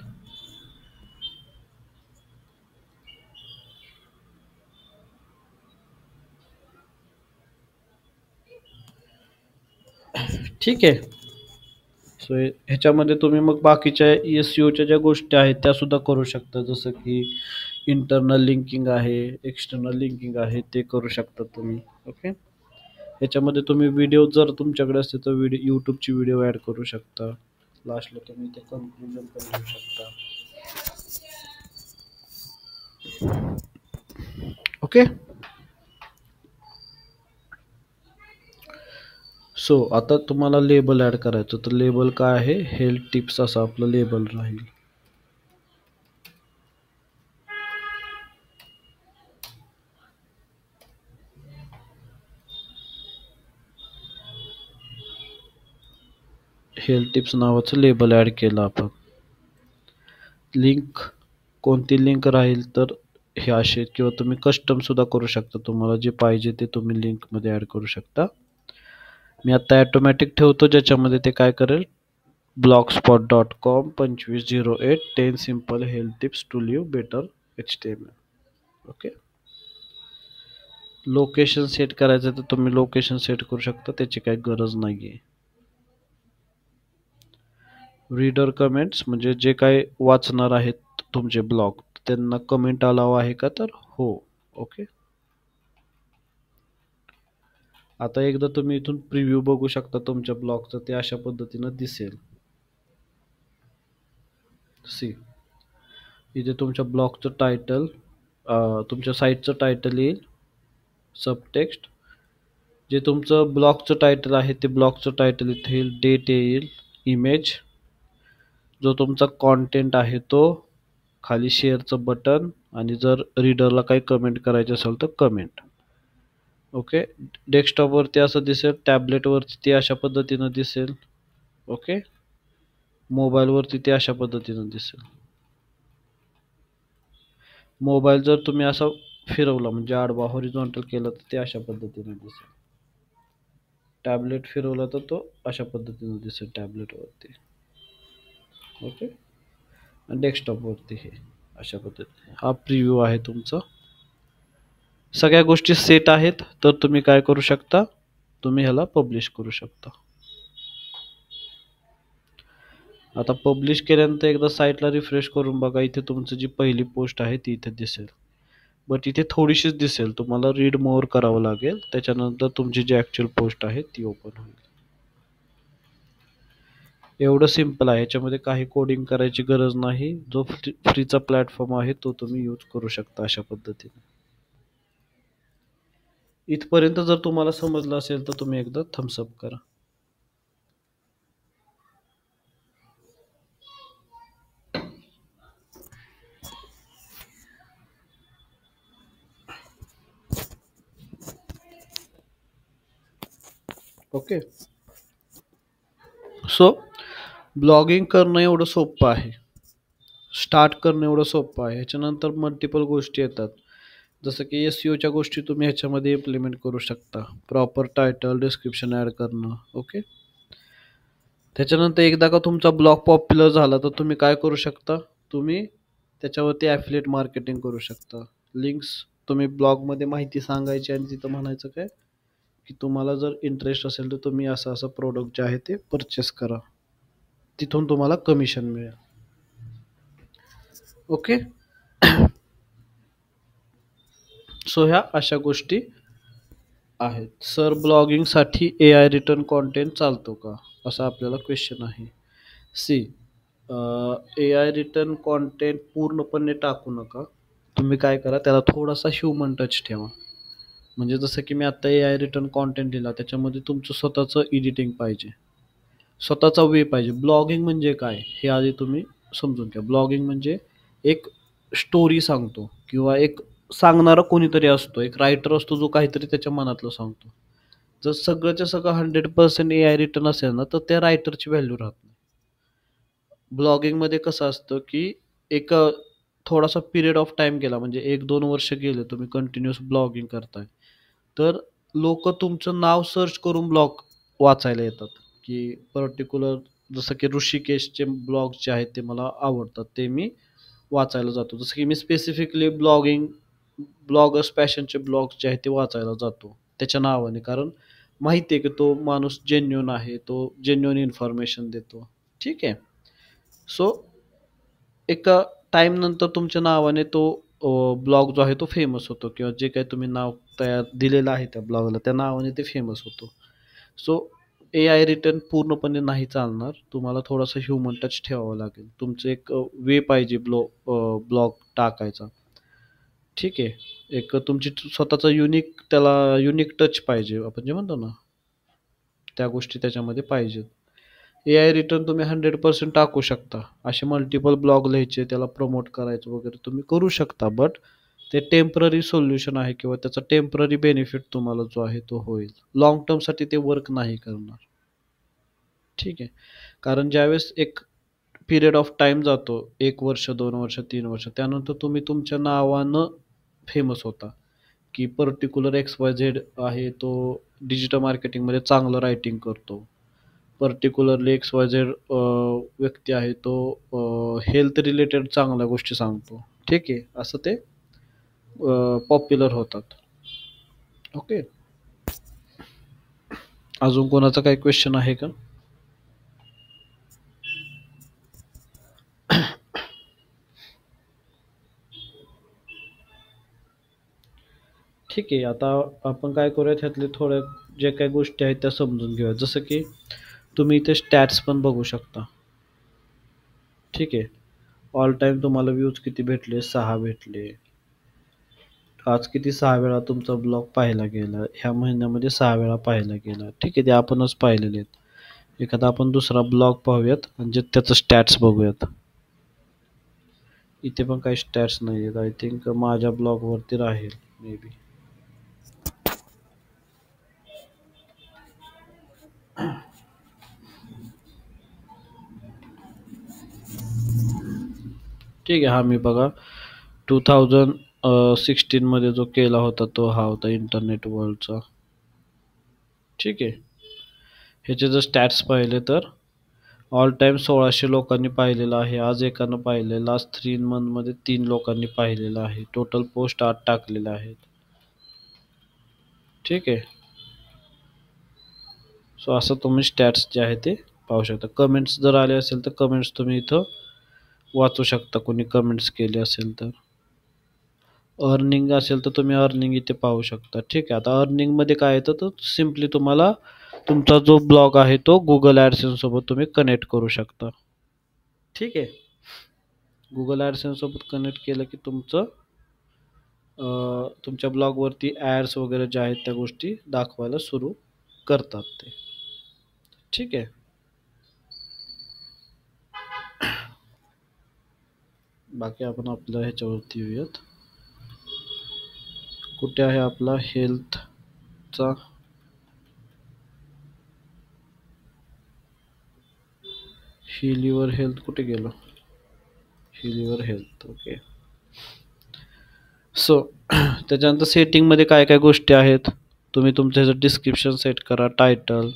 S1: ठीक आहे. सो ह्याच्यामध्ये तुम्ही मग बाकीच्या एस-सी-ओच्या ज्या गोष्टी आहेत त्या सुद्धा करू शकता. जसं की इंटरनल लिंकिंग आहे, एक्सटर्नल लिंकिंग आहे, ते करू शकता तुम्ही. ओके. ह्याच्यामध्ये तुम्ही व्हिडिओ जर तुमच्याकडे असतील तर YouTubeची व्हिडिओ ॲड करू शकता. लास्टला तुम्ही ते कन्क्लुजन पण देऊ शकता. ओके. सो आता तुम्हाला लेबल ॲड करायचं, तर लेबल काय आहे? हेल्थ टिप्स असं आपलं लेबल राहील. हेल्थ टिप्स नावाचं लेबल ॲड केलं आपण. लिंक कोणती लिंक राहील तर हे असे, किंवा तुम्ही कस्टम सुद्धा करू शकता. तुम्हाला जे पाहिजे ते तुम्ही लिंकमध्ये ॲड करू शकता. मी आता ॲटोमॅटिक ठेवतो, ज्याच्यामध्ये ते काय करेल, blogspot.com 2508 10 simple health tips to live better HTML. Okay. Location set करायचं तर तुम्ही लोकेशन सेट करू शकता, त्याची काही गरज नाही आहे. रीडर कमेंट्स म्हणजे जे काय वाचणार आहेत तुमचे ब्लॉग, त्यांना कमेंट अलाव आहे का, तर हो. ओके. आता एकदा तुम्ही इथून प्रिव्ह्यू बघू शकता तुमच्या ब्लॉगचं, ते अशा पद्धतीनं दिसेल. सी, इथे तुमच्या ब्लॉगचं टायटल, तुमच्या साईटचं टायटल येईल, सबटेक्स्ट, जे तुमचं ब्लॉगचं टायटल आहे ते ब्लॉगचं टायटल इथे येईल, डेट येईल, इमेज, जो तुमचा कॉन्टेंट आहे तो, खाली शेअरचं बटन, आणि जर रीडरला काही कमेंट करायचे असेल तर कमेंट. ओके. डेस्कटॉपवरती असं दिसेल, टॅबलेटवरती ते अशा पद्धतीनं दिसेल. ओके. मोबाईलवरती ते अशा पद्धतीनं दिसेल. मोबाईल जर तुम्ही असा फिरवला म्हणजे आडवा हॉरिझॉन्टल केला तर ते अशा पद्धतीने दिसेल. टॅबलेट फिरवला तर तो अशा पद्धतीने दिसेल टॅबलेटवरती. ओके. आणि डेस्कटॉपवरती हे अशा पद्धतीने. हा प्रिव्ह्यू आहे तुमचा. सगळ्या गोष्टी सेट आहेत, तर तुम्ही काय करू शकता, तुम्ही ह्याला पब्लिश करू शकता. आता पब्लिश केल्यानंतर एकदा साईटला रिफ्रेश करून बघा, इथे तुमची जी पहिली पोस्ट आहे ती इथे दिसेल. बट इथे थोडीशीच दिसेल, तुम्हाला रीड मोर करावं लागेल, त्याच्यानंतर तुमची जी ॲक्च्युअल पोस्ट आहे ती ओपन होईल. एवढं सिम्पल आहे, याच्यामध्ये काही कोडिंग करायची गरज नाही. जो फ्रीचा प्लॅटफॉर्म आहे तो तुम्ही यूज करू शकता अशा पद्धतीने. इथपर्यंत जर तुम्हाला समजलं असेल तर तुम्ही एकदा थम्सअप करा. ओके. सो ब्लॉगिंग करणं एवढं सोपं आहे, स्टार्ट करणं एवढं सोपं आहे. ह्याच्यानंतर मल्टिपल गोष्टी येतात, जसं की एस-सी-ओच्या गोष्टी तुम्ही ह्याच्यामध्ये इम्प्लिमेंट करू शकता. प्रॉपर टायटल, डिस्क्रिप्शन ॲड करणं. ओके. त्याच्यानंतर एकदा का तुमचा ब्लॉग पॉप्युलर झाला तर तुम्ही काय करू शकता, तुम्ही त्याच्यावरती ॲफिलिएट मार्केटिंग करू शकता. लिंक्स तुम्ही ब्लॉगमध्ये माहिती सांगायची आणि तिथं म्हणायचं काय, की तुम्हाला जर इंटरेस्ट असेल तर तुम्ही असं असं प्रोडक्ट जे आहे ते परचेस करा, तिथून तुम्हाला कमिशन मिळेल. ओके. सो ह्या अशा गोष्टी आहेत. सर ब्लॉगिंगसाठी ए आय रिटर्न कॉन्टेंट चालतो का, असा आपल्याला क्वेश्चन आहे. See, A I written content पूर्णपणे टाकू नका. तुम्ही काय करा, त्याला थोडासा ह्युमन टच ठेवा. म्हणजे जसं की मी आता ए आय रिटर्न कॉन्टेंट दिला, त्याच्यामध्ये तुमचं स्वतःचं एडिटिंग पाहिजे, स्वतःचा वे पाहिजे. ब्लॉगिंग म्हणजे काय हे आधी तुम्ही समजून घ्या. ब्लॉगिंग म्हणजे एक स्टोरी सांगतो, किंवा एक सांगणारा कोणीतरी असतो, एक रायटर असतो जो काहीतरी त्याच्या मनातलं सांगतो. जर सगळंच्या सगळं 100% ए आय रिटर्न असेल ना, तर त्या रायटरची व्हॅल्यू राहत नाही. ब्लॉगिंगमध्ये कसं असतं, की एक थोडासा पिरियड ऑफ टाईम गेला, म्हणजे 1-2 वर्ष गेले, तुम्ही कंटिन्यूअस ब्लॉगिंग करताय, तर लोकं तुमचं नाव सर्च करून ब्लॉग वाचायला येतात, की पर्टिक्युलर, जसं की ऋषिकेशचे ब्लॉग जे आहेत ते मला आवडतात, ते मी वाचायला जातो. जसं की मी स्पेसिफिकली ब्लॉगर्स पॅशनचे ब्लॉग्स जे आहेत ते वाचायला जातो त्याच्या नावाने, कारण माहिती आहे की तो माणूस जेन्युइन आहे, तो जेन्युइन इन्फॉर्मेशन देतो. ठीक आहे. सो एका टाईम नंतर तुमच्या नावाने तो ब्लॉग जो आहे तो फेमस होतो किंवा जे काही तुम्ही नाव तयार दिलेलं आहे त्या ब्लॉगला त्या नावाने ते फेमस होतो. सो ए-आय रिटर्न पूर्णपणे नाही चालणार. तुम्हाला थोडासा ह्युमन टच ठेवावा लागेल. तुमचं एक वे पाहिजे ब्लॉग टाकायचा. ठीक आहे. एक तुमची स्वतःचा युनिक त्याला युनिक टच पाहिजे. आपण जे म्हणतो ना, त्या गोष्टी त्याच्यामध्ये पाहिजेत. ए-आय रिटर्न तुम्ही 100% टाकू शकता. असे मल्टिपल ब्लॉग लिहायचे, त्याला प्रमोट करायचं वगैरे तुम्ही करू शकता. बट ते टेम्पररी सोल्युशन आहे किंवा त्याचा टेम्पररी बेनिफिट तुम्हाला जो आहे तो होईल. लाँग टर्मसाठी ते वर्क नाही करणार. ठीक आहे. कारण ज्यावेळेस एक पिरियड ऑफ टाईम जातो, 1 वर्ष, 2 वर्ष, 3 वर्ष, त्यानंतर तुम्ही तुमच्या नावानं फेमस होता, की पर्टिक्युलर एक्स-वाय-झेड आहे तो डिजिटल मार्केटिंगमध्ये चांगलं रायटिंग करतो. पर्टिक्युलरली एक्स-वाय-झेड व्यक्ती आहे तो हेल्थ रिलेटेड चांगल्या गोष्टी सांगतो. ठीक आहे. असं ते पॉप्युलर होतात. ओके. अजून कोणाचा काही क्वेश्चन आहे का? ठीक आहे. आता आपण काय करूया ह्यातले थोड्या जे काही गोष्टी आहेत त्या समजून घेऊया. जसं की तुम्ही इथे स्टॅट्स पण बघू शकता. ठीक आहे. ऑल टाईम तुम्हाला व्ह्यूज किती भेटले? 6 भेटले. आज किती 6 वेळा तुमचा ब्लॉग पाहिला गेला. ह्या महिन्यामध्ये 6 वेळा पाहिला गेला. ठीक आहे. ते आपणच पाहिलेले आहेत. एखादा आपण दुसरा ब्लॉग पाहूयात आणि जे त्याचं स्टॅट्स बघूयात. इथे पण काही स्टॅट्स नाही आहेत. आय थिंक माझ्या ब्लॉगवरती राहील मे बी. ठीक आहे. हा मी बघा 2016 मध्ये जो केला होता तो हा होता इंटरनेट वर्ल्डचा. ठीक आहे. ह्याचे जर स्टॅट्स पाहिले तर ऑल टाइम 1600 लोकांनी पाहिलेलं आहे. आज एकानं पाहिलं. लास्ट 3 मंथमध्ये 3 लोकांनी पाहिलेलं आहे. टोटल पोस्ट 8 टाकलेल्या आहेत. ठीक आहे. सो असं तुम्ही स्टॅट्स जे आहे ते पाहू शकता. कमेंट्स जर आले असेल तर कमेंट्स तुम्ही इथं वाचू शकता. कोणी कमेंट्स केले असेल तर. अर्निंग असेल तर तुम्ही अर्निंग इथे पाहू शकता. ठीक आहे. आता अर्निंगमध्ये काय येतं तर सिम्पली तुम्हाला तुमचा जो ब्लॉग आहे तो गुगल ॲडसेन्स सोबत तुम्ही कनेक्ट करू शकता. ठीक आहे. गुगल ॲडसेन्स सोबत कनेक्ट केलं की तुमचं तुमच्या ब्लॉगवरती ॲड्स वगैरे ज्या आहेत त्या गोष्टी दाखवायला सुरू करतात ते. ठीक आहे. बाकी आपण आपल्या ह्याच्यावरती येऊयात. कुठे आहे आपला हेल्थचा हील युअर हेल्थ कुठे गेलं? Heal your health. Okay. So त्याच्यानंतर सेटिंगमध्ये काय काय गोष्टी आहेत तुम्ही तुमचं ह्याचं डिस्क्रिप्शन सेट करा. टायटल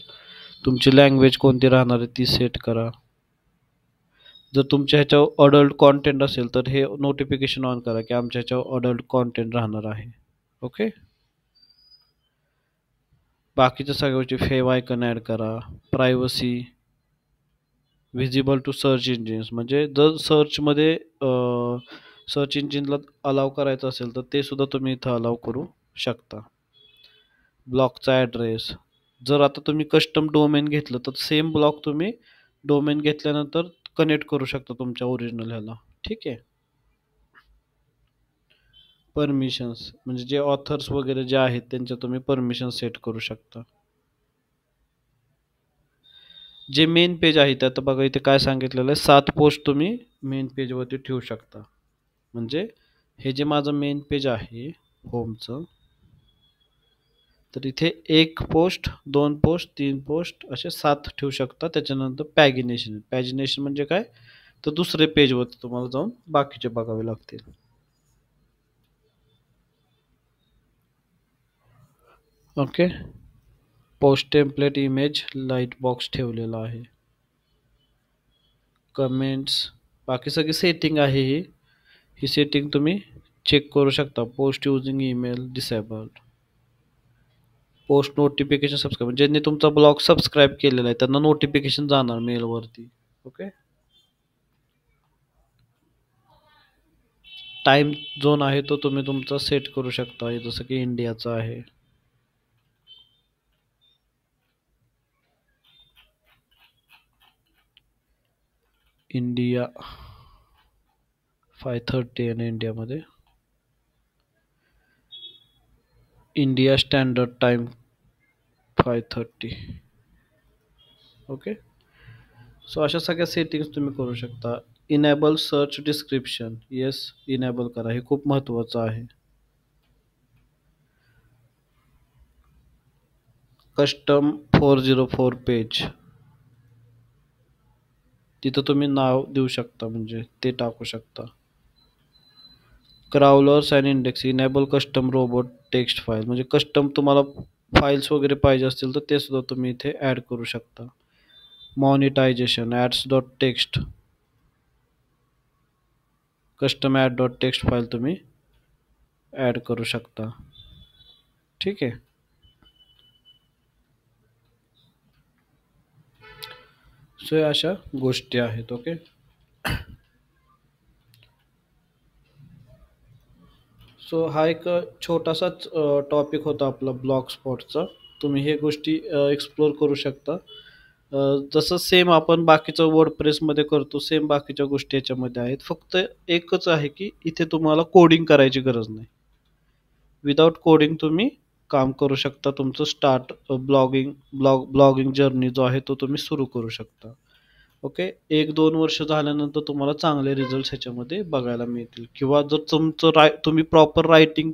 S1: तुमची लँग्वेज कोणती राहणार आहे ती सेट करा. जर तुमच्या ह्याच्यावर अडल्ट कॉन्टेंट असेल तर हे नोटिफिकेशन ऑन करा की आमच्या ह्याच्यावर अडल्ट कॉन्टेंट राहणार आहे. ओके. बाकीच्या सगळ्या गोष्टी फेव आयकन ॲड करा. Privacy visible to search engines म्हणजे जर सर्चमध्ये सर्च इंजिनला अलाव करायचं असेल तर ते सुद्धा तुम्ही इथं अलाव करू शकता. ब्लॉकचा ॲड्रेस जर आता तुम्ही कस्टम डोमेन घेतलं तर सेम ब्लॉक तुम्ही डोमेन घेतल्यानंतर कनेक्ट करू शकता तुमच्या ओरिजिनल ह्याला. ठीक आहे. परमिशन्स म्हणजे जे ऑथर्स वगैरे जे आहेत त्यांच्या तुम्ही परमिशन सेट करू शकता. जे मेन पेज आहे त्यात बघा इथे काय सांगितलेलं आहे 7 पोस्ट तुम्ही मेन पेजवरती ठेवू शकता. म्हणजे हे जे माझं मेन पेज आहे होमचं तर इथे 1 पोस्ट 2 पोस्ट 3 पोस्ट असे 7 ठेवू शकता. त्याच्यानंतर पॅगिनेशन पॅजिनेशन म्हणजे काय तर दुसरे पेजवरती तुम्हाला जाऊन बाकीचे बघावे लागतील. Okay. Post template image light box ठेवलेला आहे. कमेंट्स बाकी सगळी सेटिंग आहे ही सेटिंग तुम्ही चेक करू शकता. Post using email disabled. Post notification subscribe, ज्यांनी तुमचा ब्लॉग सबस्क्राईब केलेला आहे त्यांना नोटिफिकेशन जाणार मेलवरती. ओके. टाइम झोन आहे तो तुम्ही तुमचा सेट करू शकता, जसं की इंडियाचा आहे. इंडिया 5:30 आहे इंडियामध्ये. India standard time 5:30. Okay. So अशा सगळ्या सेटिंग्स तुम्ही करू शकता. Enable search description, yes, enable करा, हे खूप महत्त्वाचं आहे. कस्टम 404 पेज, तिथं तुम्ही नाव देऊ शकता, म्हणजे ते टाकू शकता. Crawlers and index, enable custom robot text file, म्हणजे कस्टम तुम्हाला फाईल्स वगैरे पाहिजे असतील तर ते सुद्धा तुम्ही इथे ॲड करू शकता. Monetization, ads dot text, custom ad dot text file तुम्ही ॲड करू शकता. ठीक आहे. सो या अशा गोष्टी आहेत. ओके. सो हा एक छोटासाच टॉपिक होता आपला ब्लॉग स्पॉटचा. तुम्ही हे गोष्टी एक्सप्लोर करू शकता. जसं सेम आपण बाकीचं वर्डप्रेसमध्ये करतो, सेम बाकीच्या गोष्टी याच्यामध्ये आहेत. फक्त एकच आहे की इथे तुम्हाला कोडिंग करायची गरज नाही. विदाउट कोडिंग तुम्ही काम करू शकता. तुमचं स्टार्ट ब्लॉगिंग जर्नी जो आहे तो तुम्ही सुरू करू शकता. ओके. 1-2 वर्ष झाल्यानंतर तुम्हाला चांगले रिझल्ट ह्याच्यामध्ये बघायला मिळतील. किंवा जर तुमचं तुम्ही प्रॉपर रायटिंग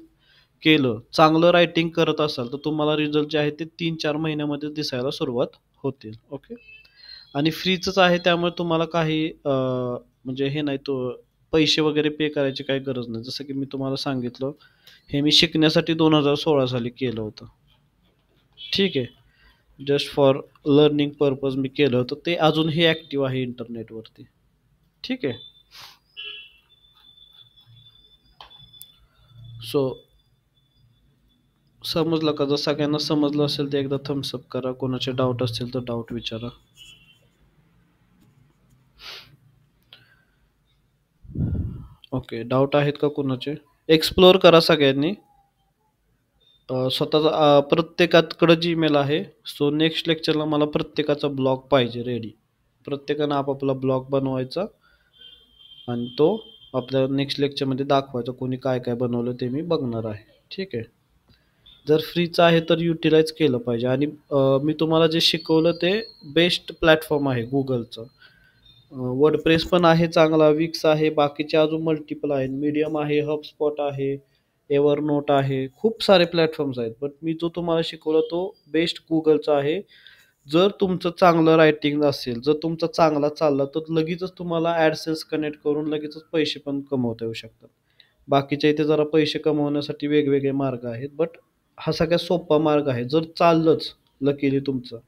S1: केलं, चांगलं रायटिंग करत असाल तर तुम्हाला रिझल्ट जे आहे ते 3-4 महिन्यामध्ये दिसायला सुरुवात होतील. ओके. आणि फ्रीचंच आहे, त्यामुळे तुम्हाला काही म्हणजे हे नाही, तो पैसे वगैरे पे करायची काही गरज नाही. जसं की मी तुम्हाला सांगितलं, हे मी शिकण्यासाठी 2016 साली केलं होतं. ठीक आहे. जस्ट फॉर लर्निंग पर्पज मी केलं होतं. ते अजूनही ॲक्टिव्ह आहे इंटरनेटवरती. ठीक आहे. सो समजलं का? जर सगळ्यांना समजलं असेल तर एकदा थम्सअप करा. कोणाचे डाऊट असतील तर डाऊट विचारा. ओके. डाऊट आहेत का कोणाचे? एक्सप्लोर करा सगळ्यांनी. स्वतःचा प्रत्येकाकडं जीमेल आहे. सो नेक्स्ट लेक्चरला मला प्रत्येकाचा ब्लॉग पाहिजे रेडी. प्रत्येकानं आपापला ब्लॉग बनवायचा आणि तो आपल्या नेक्स्ट लेक्चरमध्ये दाखवायचा. कोणी काय काय बनवलं ते मी बघणार आहे. ठीक आहे. जर फ्रीचं आहे तर युटिलाइज केलं पाहिजे. आणि मी तुम्हाला जे शिकवलं ते बेस्ट प्लॅटफॉर्म आहे गुगलचं. वर्डप्रेस पण आहे चांगला, विक्स आहे, बाकीचे अजून मल्टिपल आहेत. मीडियम आहे, हबस्पॉट आहे, एव्हरनोट आहे, खूप सारे प्लॅटफॉर्म्स आहेत. बट मी जो तुम्हाला शिकवला तो बेस्ट गुगलचा आहे. जर तुमचं चांगलं रायटिंग असेल, जर तुमचा चांगला चालला तर लगेचच तुम्हाला ॲडसेन्स कनेक्ट करून लगेचच पैसे पण कमवता येऊ शकतात. बाकीच्या इथे जरा पैसे कमवण्यासाठी वेगवेगळे मार्ग आहेत, बट हा सगळ्यात सोपा मार्ग आहे. जर चाललंच लकीली तुमचं,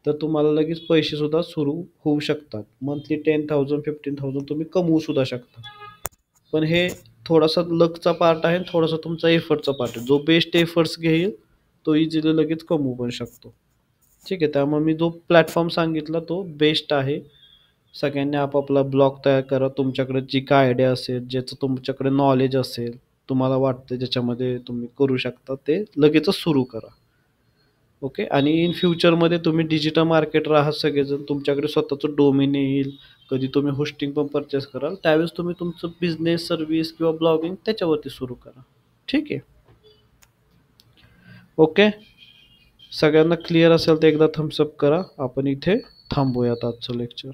S1: तर तुम्हाला लगेच पैसे सुद्धा सुरू होऊ शकतात. मंथली 10,000 15,000 तुम्ही कमवू सुद्धा शकता. पण हे थोडासा लकचा पार्ट आहे, थोडासा तुमचा एफर्टचा पार्ट आहे. जो बेस्ट एफर्ट्स घेईल तो इझिली लगेच कमवू पण शकतो. ठीक आहे. त्यामुळे मी जो प्लॅटफॉर्म सांगितला तो बेस्ट आहे. सगळ्यांनी आपापला ब्लॉग तयार करा. तुमच्याकडे जी काय आयडिया असेल, ज्याचं तुमच्याकडे नॉलेज असेल, तुम्हाला वाटतं ज्याच्यामध्ये तुम्ही करू शकता, ते लगेचच सुरू करा. ओके. आणि इन फ्युचरमध्ये तुम्ही डिजिटल मार्केटर आहात सगळेजण. तुमच्याकडे स्वतःचं डोमेन येईल. कधी तुम्ही होस्टिंग पण परचेस कराल, त्यावेळेस तुम्ही तुमचं बिझनेस, सर्व्हिस किंवा ब्लॉगिंग त्याच्यावरती सुरू करा. ठीक आहे. ओके. सगळ्यांना क्लिअर असेल तर एकदा थम्सअप करा. आपण इथे थांबूयात आजचं लेक्चर.